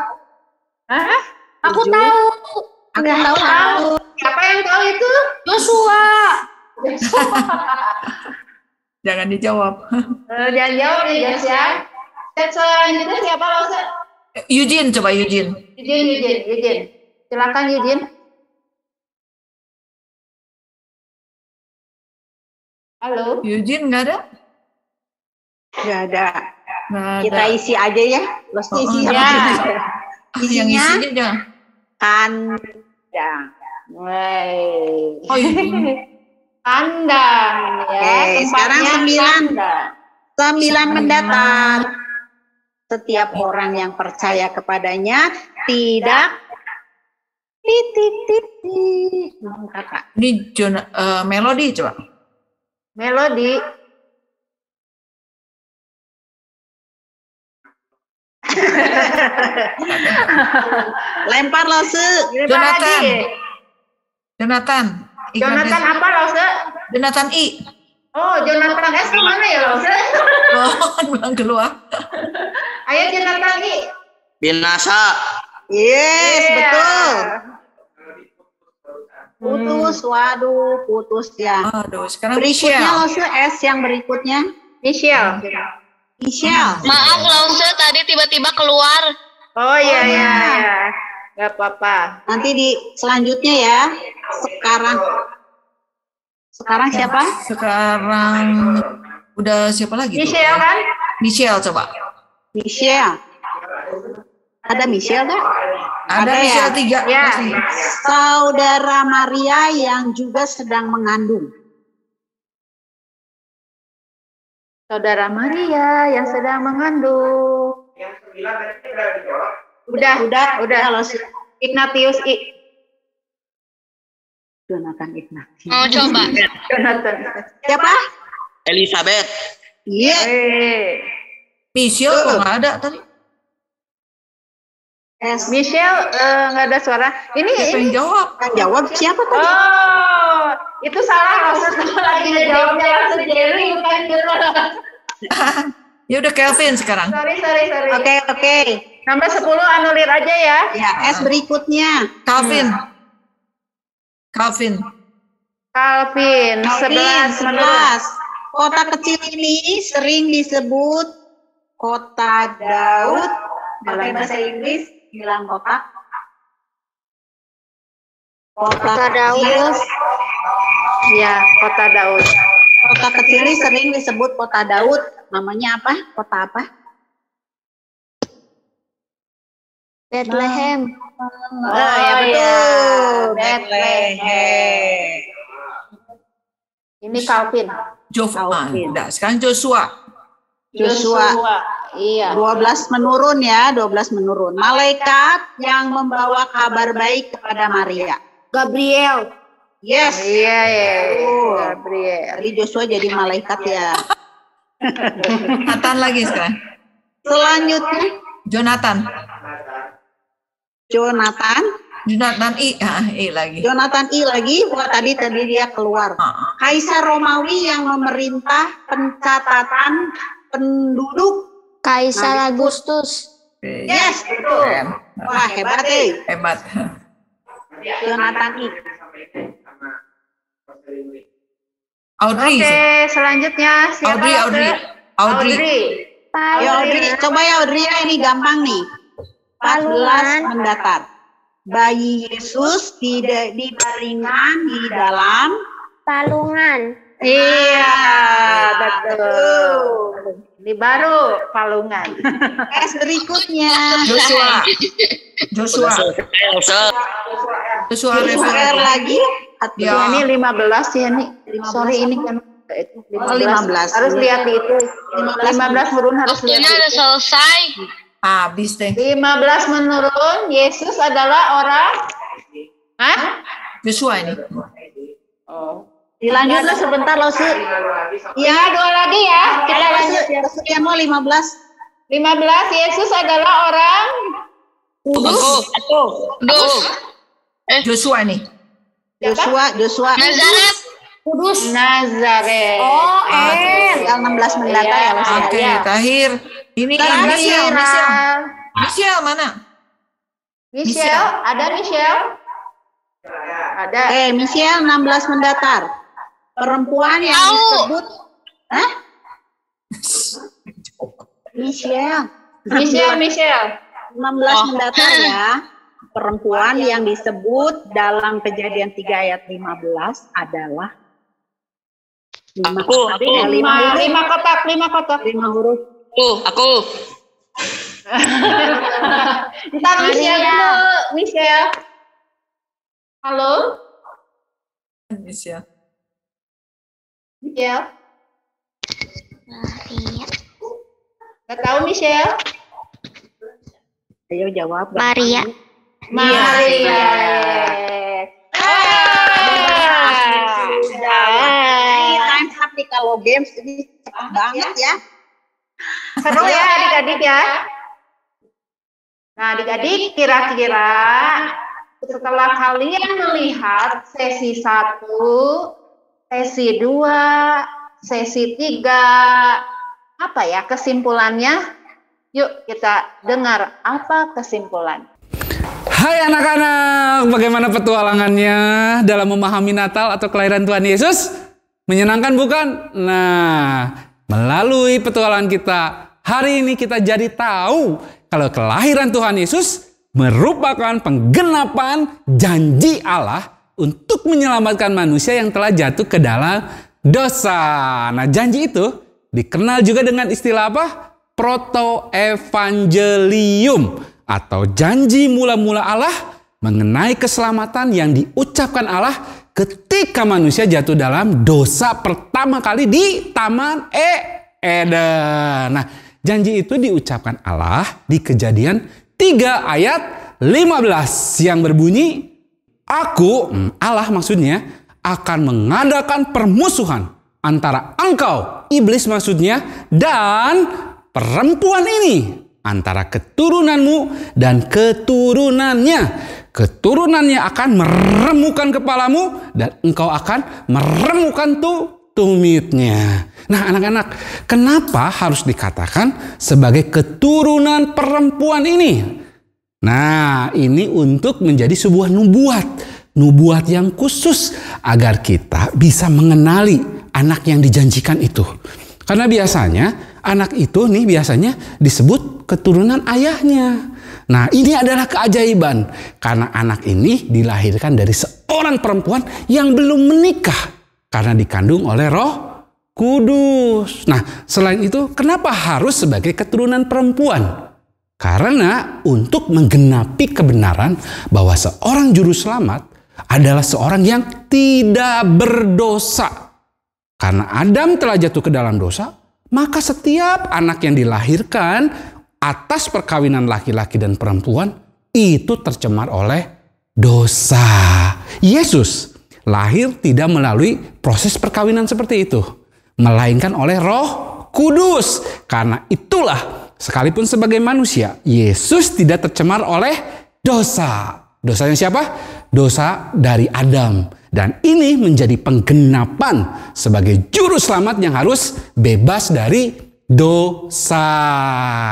Hah? Aku tahu. Aku tahu. Siapa yang tahu itu? Joshua. Jangan dijawab. Jangan jawab ya guys ya. Set selanjutnya siapa lo? Eugene, coba Eugene. Eugene. Silakan Eugene. Halo. Eugene nggak ada? Nggak ada. Kita isi aja ya. Losnya isi ya. Yang isinya jangan. Kandang. Oh iya. Kandang ya. Sekarang 9 mendatar. Setiap orang yang percaya kepadanya tidak titik. Kata. Ini Melodi coba. Melodi. Lempar Lose. Jonathan apa Lose? Jonathan I. Oh, Jonathan S mana ya Lose? Bilang keluar. Ayo Jonathan I. Binasa. Yes, betul. Putus, waduh, putus ya. Aduh, sekarang Berikutnya Michelle. Lause S yang berikutnya. Michelle. Maaf Lause, tadi tiba-tiba keluar. Oh iya iya iya. Gak apa-apa. Nanti di selanjutnya ya. Sekarang siapa? Sekarang udah siapa lagi? Michelle kan? Michelle coba. Michelle. Ada Michelle nggak? Ada Michelle 3. Ya. Saudara Maria yang juga sedang mengandung. Saudara Maria yang sedang mengandung. Udah. Ignatius I. Jonathan Ignatius. Mau coba. Jonathan. Siapa? Elizabeth. Iya. Michelle kok nggak ada tadi? Michelle nggak ada suara. Ini jawab. Yang jawab siapa tadi? Oh, itu salah. Maksudnya lagi jawabnya langsung Jerry bukan Jerry. Ya udah Kelvin sekarang. Sorry. Oke. Nambah 10 anulir aja ya. Ya, S berikutnya. Calvin. 11 menurut. Kota kecil ini sering disebut Kota Daud. Dalam bahasa Inggris bilang kota. Kota Daud. Ya, Kota Daud. Kota kecil ini sering disebut Kota Daud. Namanya apa? Kota apa? Bethlehem. Ya betul. Bethlehem. Ini Calvin. Udah, sekarang Joshua. Iya. 12 menurun ya, 12 menurun. Malaikat yang membawa kabar baik kepada Maria. Gabriel. Yes. Iya. Gabriel. Tadi Joshua jadi malaikat ya. Nathan lagi sekarang. Selanjutnya Jonathan I lagi. Jonathan I lagi. Wah, tadi dia keluar. Kaisar Romawi yang memerintah pencatatan penduduk. Kaisar Agustus. Yes, betul. Wah, hebat deh. Hebat. Jonathan I. Audrey. Oke, selanjutnya siapa? Audrey. Coba ya Audrey, ini gampang nih. 14 mendatar. Bayi Yesus dibaringkan di dalam palungan. Iya, betul. Ini baru palungan. S berikutnya. Joshua lagi. Ya. Ini 15 ya nih. Sorry ini kan 15. Harus lihat itu. 15 menurun harus lihat. Waktunya udah selesai. Habis deh. 15 menurun. Yesus adalah orang. Joshua ini. Oh. Dilanjut lah sebentar loh sih. Ya, 2 lagi ya. Kita lanjut. Yang mau 15. 15 Yesus adalah orang. Joshua nih. Joshua. Nazaret. Oh, yang 16 mendatar ya Mas. Oke, terakhir. Ini Michelle mana? Michelle, ada Michelle? Ada. Michelle 16 mendatar. Perempuan yang disebut Michelle 16 mendatar ya. Perempuan yang disebut dalam Kejadian 3 ayat 15 adalah 5 kotak. 5 huruf. Aku. Ntar Michelle. Halo? Michelle. Gak tahu Michelle? Ayo jawab. Maria. Ini time's up nih kalau games ini cepat banget ya. Seru ya adik-adik ya. Nah adik-adik kira-kira setelah kalian melihat sesi 1, sesi 2, sesi 3, apa ya kesimpulannya? Yuk kita dengar apa kesimpulan. Hai anak-anak, bagaimana petualangannya dalam memahami Natal atau kelahiran Tuhan Yesus? Menyenangkan bukan? Nah, melalui petualangan kita, hari ini kita jadi tahu kalau kelahiran Tuhan Yesus merupakan penggenapan janji Allah untuk menyelamatkan manusia yang telah jatuh ke dalam dosa. Nah, janji itu dikenal juga dengan istilah apa? Proto-evangelium, atau janji mula-mula Allah mengenai keselamatan yang diucapkan Allah ketika manusia jatuh dalam dosa pertama kali di Taman Eden. Nah, janji itu diucapkan Allah di Kejadian 3 ayat 15 yang berbunyi, Aku, Allah maksudnya, akan mengadakan permusuhan antara engkau, iblis maksudnya, dan perempuan ini, antara keturunanmu dan keturunannya. Keturunannya akan meremukkan kepalamu dan engkau akan meremukkan tumitnya. Nah anak-anak, kenapa harus dikatakan sebagai keturunan perempuan ini? Nah, ini untuk menjadi sebuah nubuat yang khusus agar kita bisa mengenali anak yang dijanjikan itu. Karena biasanya anak itu nih biasanya disebut keturunan ayahnya. Nah, ini adalah keajaiban karena anak ini dilahirkan dari seorang perempuan yang belum menikah karena dikandung oleh Roh Kudus. Nah, selain itu kenapa harus sebagai keturunan perempuan? Karena untuk menggenapi kebenaran bahwa seorang juru selamat adalah seorang yang tidak berdosa. Karena Adam telah jatuh ke dalam dosa, maka setiap anak yang dilahirkan atas perkawinan laki-laki dan perempuan itu tercemar oleh dosa. Yesus lahir tidak melalui proses perkawinan seperti itu, melainkan oleh Roh Kudus. Karena itulah sekalipun sebagai manusia, Yesus tidak tercemar oleh dosa. Dosanya siapa? Dosa dari Adam. Dan ini menjadi penggenapan sebagai juru selamat yang harus bebas dari dosa.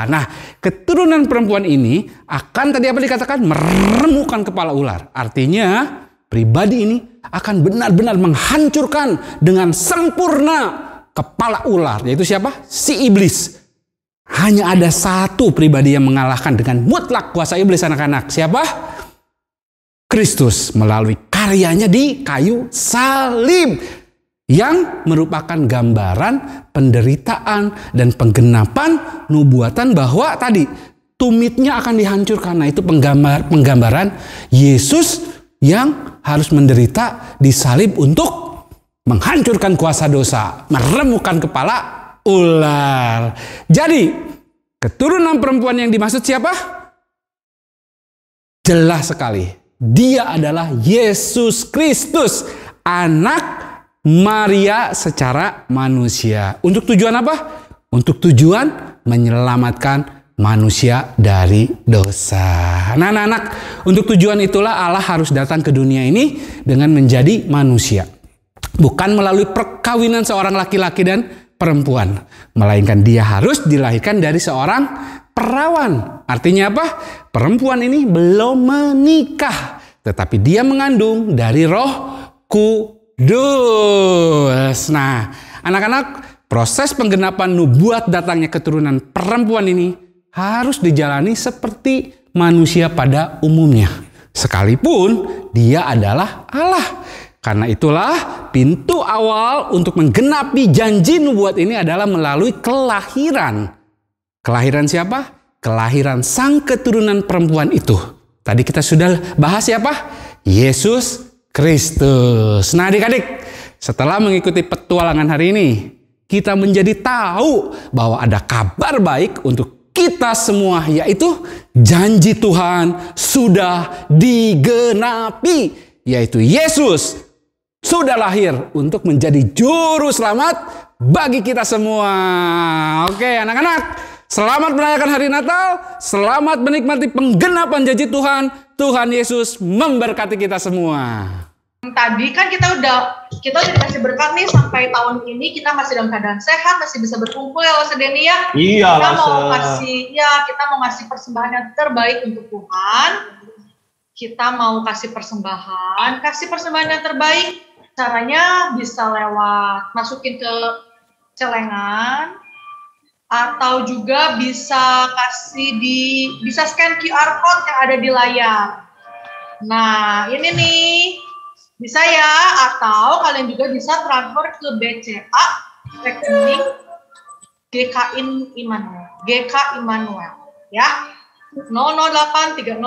Nah, keturunan perempuan ini akan tadi apa dikatakan? Meremukkan kepala ular. Artinya, pribadi ini akan benar-benar menghancurkan dengan sempurna kepala ular. Yaitu siapa? Si iblis. Hanya ada satu pribadi yang mengalahkan dengan mutlak kuasa iblis anak-anak. Siapa? Kristus melalui karyanya di kayu salib. Yang merupakan gambaran penderitaan dan penggenapan nubuatan bahwa tadi tumitnya akan dihancurkan. Nah itu penggambaran Yesus yang harus menderita di salib untuk menghancurkan kuasa dosa. Meremukkan kepala ular. Jadi, keturunan perempuan yang dimaksud siapa? Jelas sekali. Dia adalah Yesus Kristus, anak Maria secara manusia. Untuk tujuan apa? Untuk tujuan menyelamatkan manusia dari dosa. Nah, anak-anak, untuk tujuan itulah Allah harus datang ke dunia ini dengan menjadi manusia. Bukan melalui perkawinan seorang laki-laki dan perempuan, melainkan dia harus dilahirkan dari seorang perawan. Artinya apa? Perempuan ini belum menikah, tetapi dia mengandung dari Roh Kudus. Nah, anak-anak, proses penggenapan nubuat datangnya keturunan perempuan ini harus dijalani seperti manusia pada umumnya, sekalipun dia adalah Allah. Karena itulah pintu awal untuk menggenapi janji nubuat ini adalah melalui kelahiran. Kelahiran siapa? Kelahiran sang keturunan perempuan itu. Tadi kita sudah bahas siapa? Yesus Kristus. Nah adik-adik, setelah mengikuti petualangan hari ini, kita menjadi tahu bahwa ada kabar baik untuk kita semua, yaitu janji Tuhan sudah digenapi, yaitu Yesus sudah lahir untuk menjadi juru selamat bagi kita semua. Oke anak-anak, selamat merayakan hari Natal, selamat menikmati penggenapan janji Tuhan. Tuhan Yesus memberkati kita semua. Tadi kan kita udah dikasih berkat nih sampai tahun ini kita masih dalam keadaan sehat, masih bisa berkumpul ya Lase Denny ya. Iya, kita mau kasih persembahan yang terbaik untuk Tuhan. kita mau kasih persembahan yang terbaik. Caranya bisa lewat masukin ke celengan, atau juga bisa bisa scan QR code yang ada di layar. Nah, ini nih, bisa ya, atau kalian juga bisa transfer ke BCA rekening GK Immanuel ya. 008309851.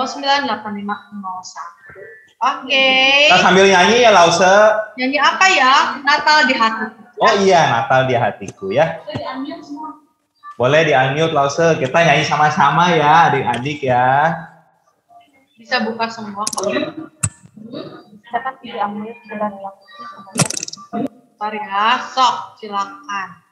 Oke. Kita sambil nyanyi ya, Lause. Nyanyi apa ya? Natal di hatiku. Oh iya, Natal di hatiku ya. Boleh di-unmute, Lause. Kita nyanyi sama-sama ya, adik-adik ya. Bisa buka semua kalau dapat di-unmute. Bentar ya, sok silakan.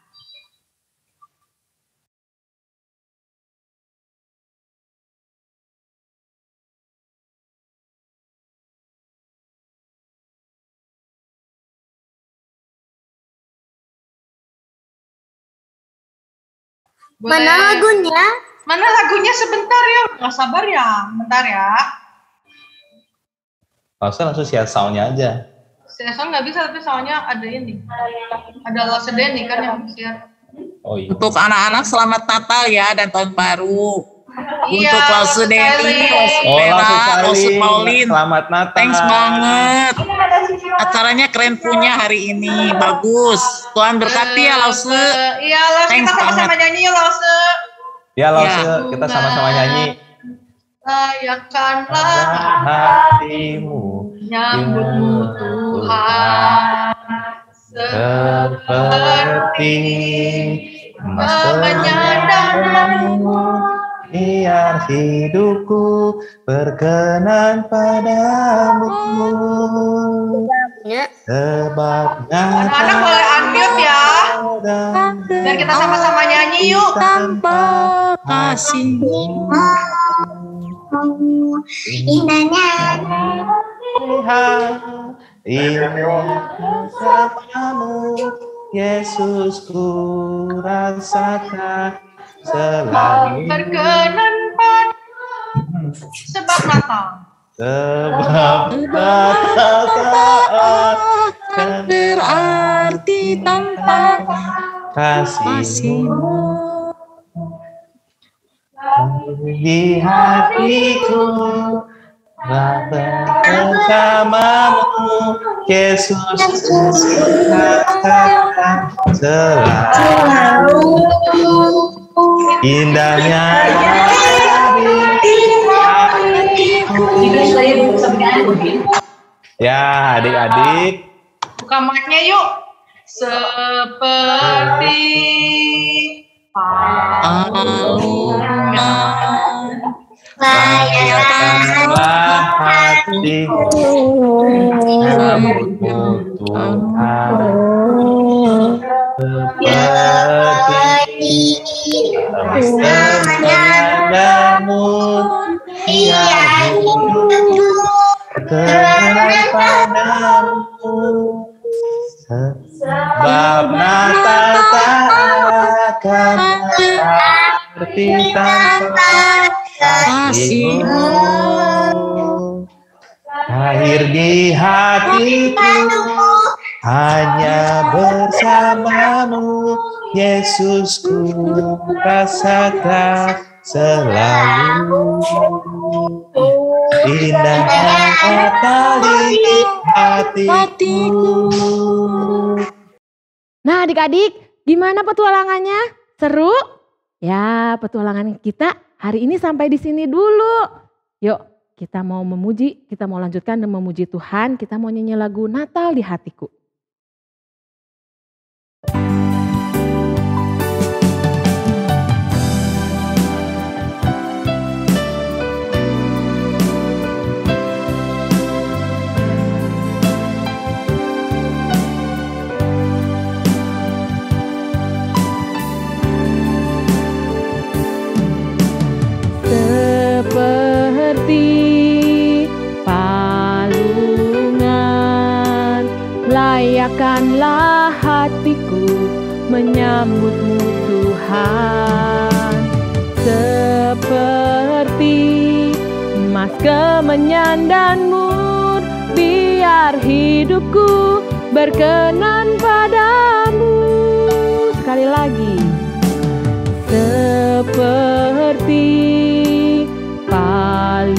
Mana lagunya? Mana lagunya? Sebentar ya, nggak sabar ya, bentar ya. Langsung share sound-nya aja. Share sound nggak bisa, tapi soundnya ada ini. Ada Lause Denny kan yang share. Oh iya. Untuk anak-anak selamat Natal ya dan tahun baru. Iya, Untuk Lause Denny, Lause Pauline. Selamat Natal. Thanks banget. Acaranya keren punya hari ini, bagus. Tuhan berkati ya Lause. Iya, Lause, kita sama-sama nyanyi ya Lause. Ya Lause, kita sama-sama nyanyi. Layakanlah hatimu, nyambutmu Tuhan, seperti menyandangmu, biar hidupku berkenan padamu. Sebabnya anak-anak boleh unmute ya, biar kita sama-sama nyanyi yuk. Tanpa kasihmu, indahnya bersamamu, Yesus ku rasakan selalu berkenan padamu, sebab Natal. Sebab Natal tak berarti tanpa kasihmu. Di hatiku bersamamu, Yesus rasakan selalu indahnya ya adik-adik. Buka mic-nya yuk. Seperti palungan layakkanlah hatiku, nyambutmu Tuhan, seperti menyandangmu, biar hidupku berkenan padamu, sebab Natal tak akan seperti tanpa kasihmu. Lahir di hatiku, hanya bersamamu, Yesus ku rasakan selalu. Indahnya Natal di hatiku. Nah adik-adik, gimana petualangannya? Seru? Ya, petualangan kita hari ini sampai di sini dulu. Yuk, kita mau memuji, kita mau lanjutkan dan memuji Tuhan, kita mau nyanyi lagu Natal di Hatiku. Layakkanlah hatiku menyambutmu Tuhan, seperti emas, kemenyan dan mur, biar hidupku berkenan padamu. Sekali lagi. Seperti palungan,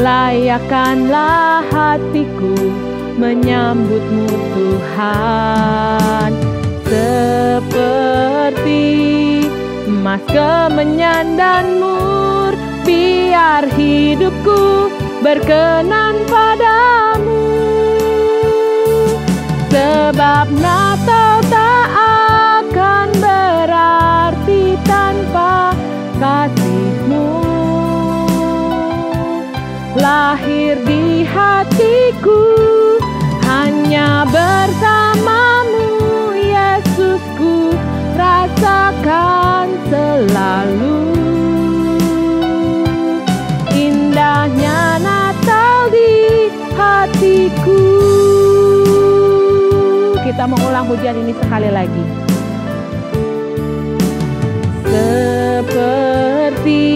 layakkanlah hatiku menyambutmu Tuhan. Seperti emas, kemenyan dan mur, biar hidupku berkenan padamu. Sebab Natal tak akan berarti tanpa kasih-Mu. Lahir di hatiku hanya bersama-Mu, Yesusku rasakan selalu. Indahnya Natal di hatiku. Kita mengulang pujian ini sekali lagi. Seperti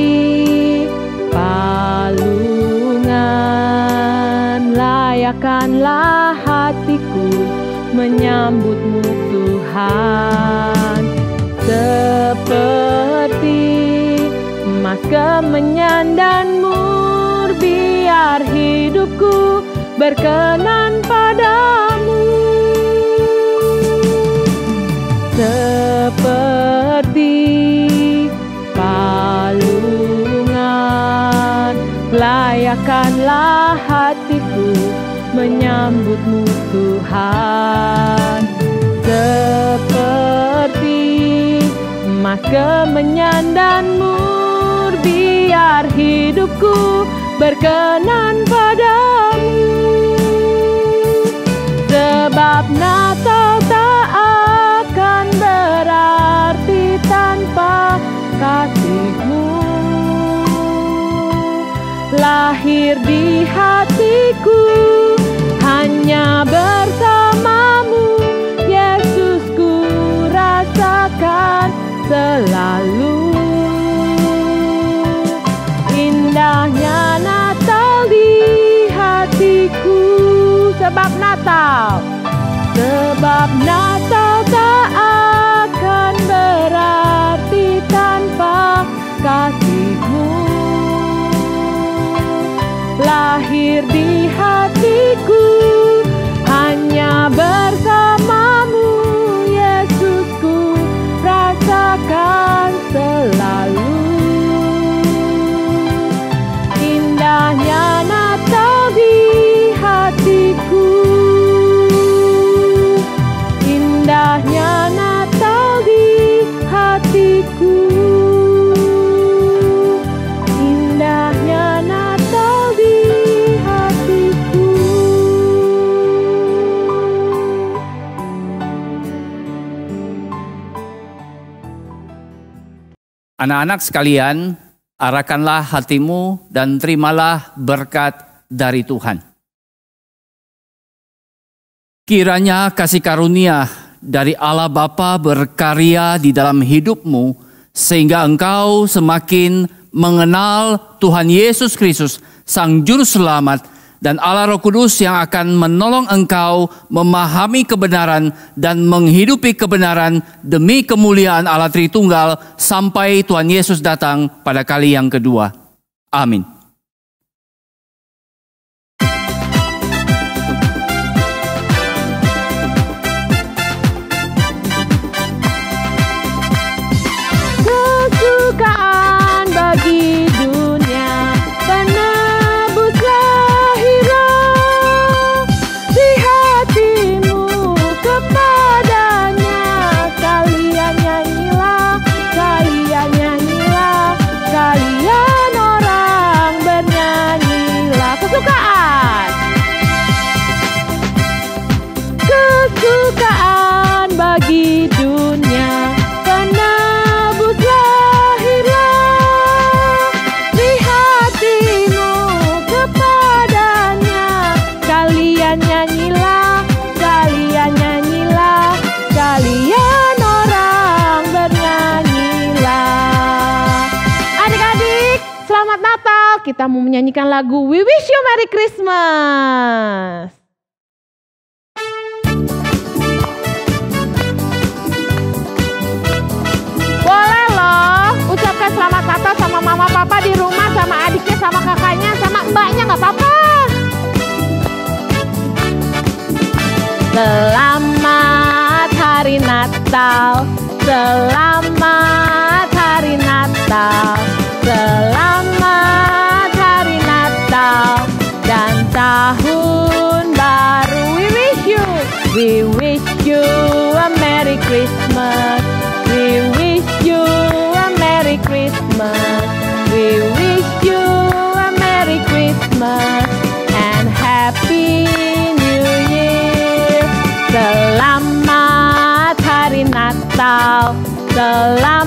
palungan, layakkanlah hatiku menyambutmu Tuhan. Seperti emas, kemenyan dan mur, biar hidupku berkenan padamu. Seperti palungan, layakkanlah hatiku menyambutmu Tuhan. Seperti emas, kemenyan dan mur, biar hidupku berkenan padamu. Sebab Natal tak akan berarti tanpa kasih-Mu. Lahir di hatiku hanya bersama-Mu, Yesusku rasakan selalu. Indahnya Natal di hatiku. Sebab Natal tak akan berarti tanpa kasih-Mu. Lahir di hatiku hanya bersama-Mu, Yesusku rasakan selalu. Indahnya Natal di hatiku. Indahnya Natal di hatiku. Indahnya Natal di hatiku. Anak-anak sekalian, arahkanlah hatimu dan terimalah berkat dari Tuhan. Kiranya kasih karunia dari Allah Bapa berkarya di dalam hidupmu, sehingga engkau semakin mengenal Tuhan Yesus Kristus, Sang Juru Selamat, dan Allah Roh Kudus yang akan menolong engkau memahami kebenaran dan menghidupi kebenaran demi kemuliaan Allah Tritunggal sampai Tuhan Yesus datang pada kali yang kedua. Amin. Kesukaan bagi dunia, penebus lahiran di hatimu kepadanya. Kalian nyanyilah, kalian nyanyilah, kalian orang selamat Natal. Kita mau menyanyikan lagu We Wish You Merry Christmas. Boleh loh, ucapkan selamat Natal sama mama papa di rumah, sama adiknya, sama kakaknya, sama mbaknya, nggak apa-apa. Selamat Hari Natal, selamat Hari Natal, selamat Hari Natal dan Tahun Baru. We wish you a Merry Christmas. We wish you a Merry Christmas. We wish you a Merry Christmas and Happy New Year. Selamat Hari Natal, selamat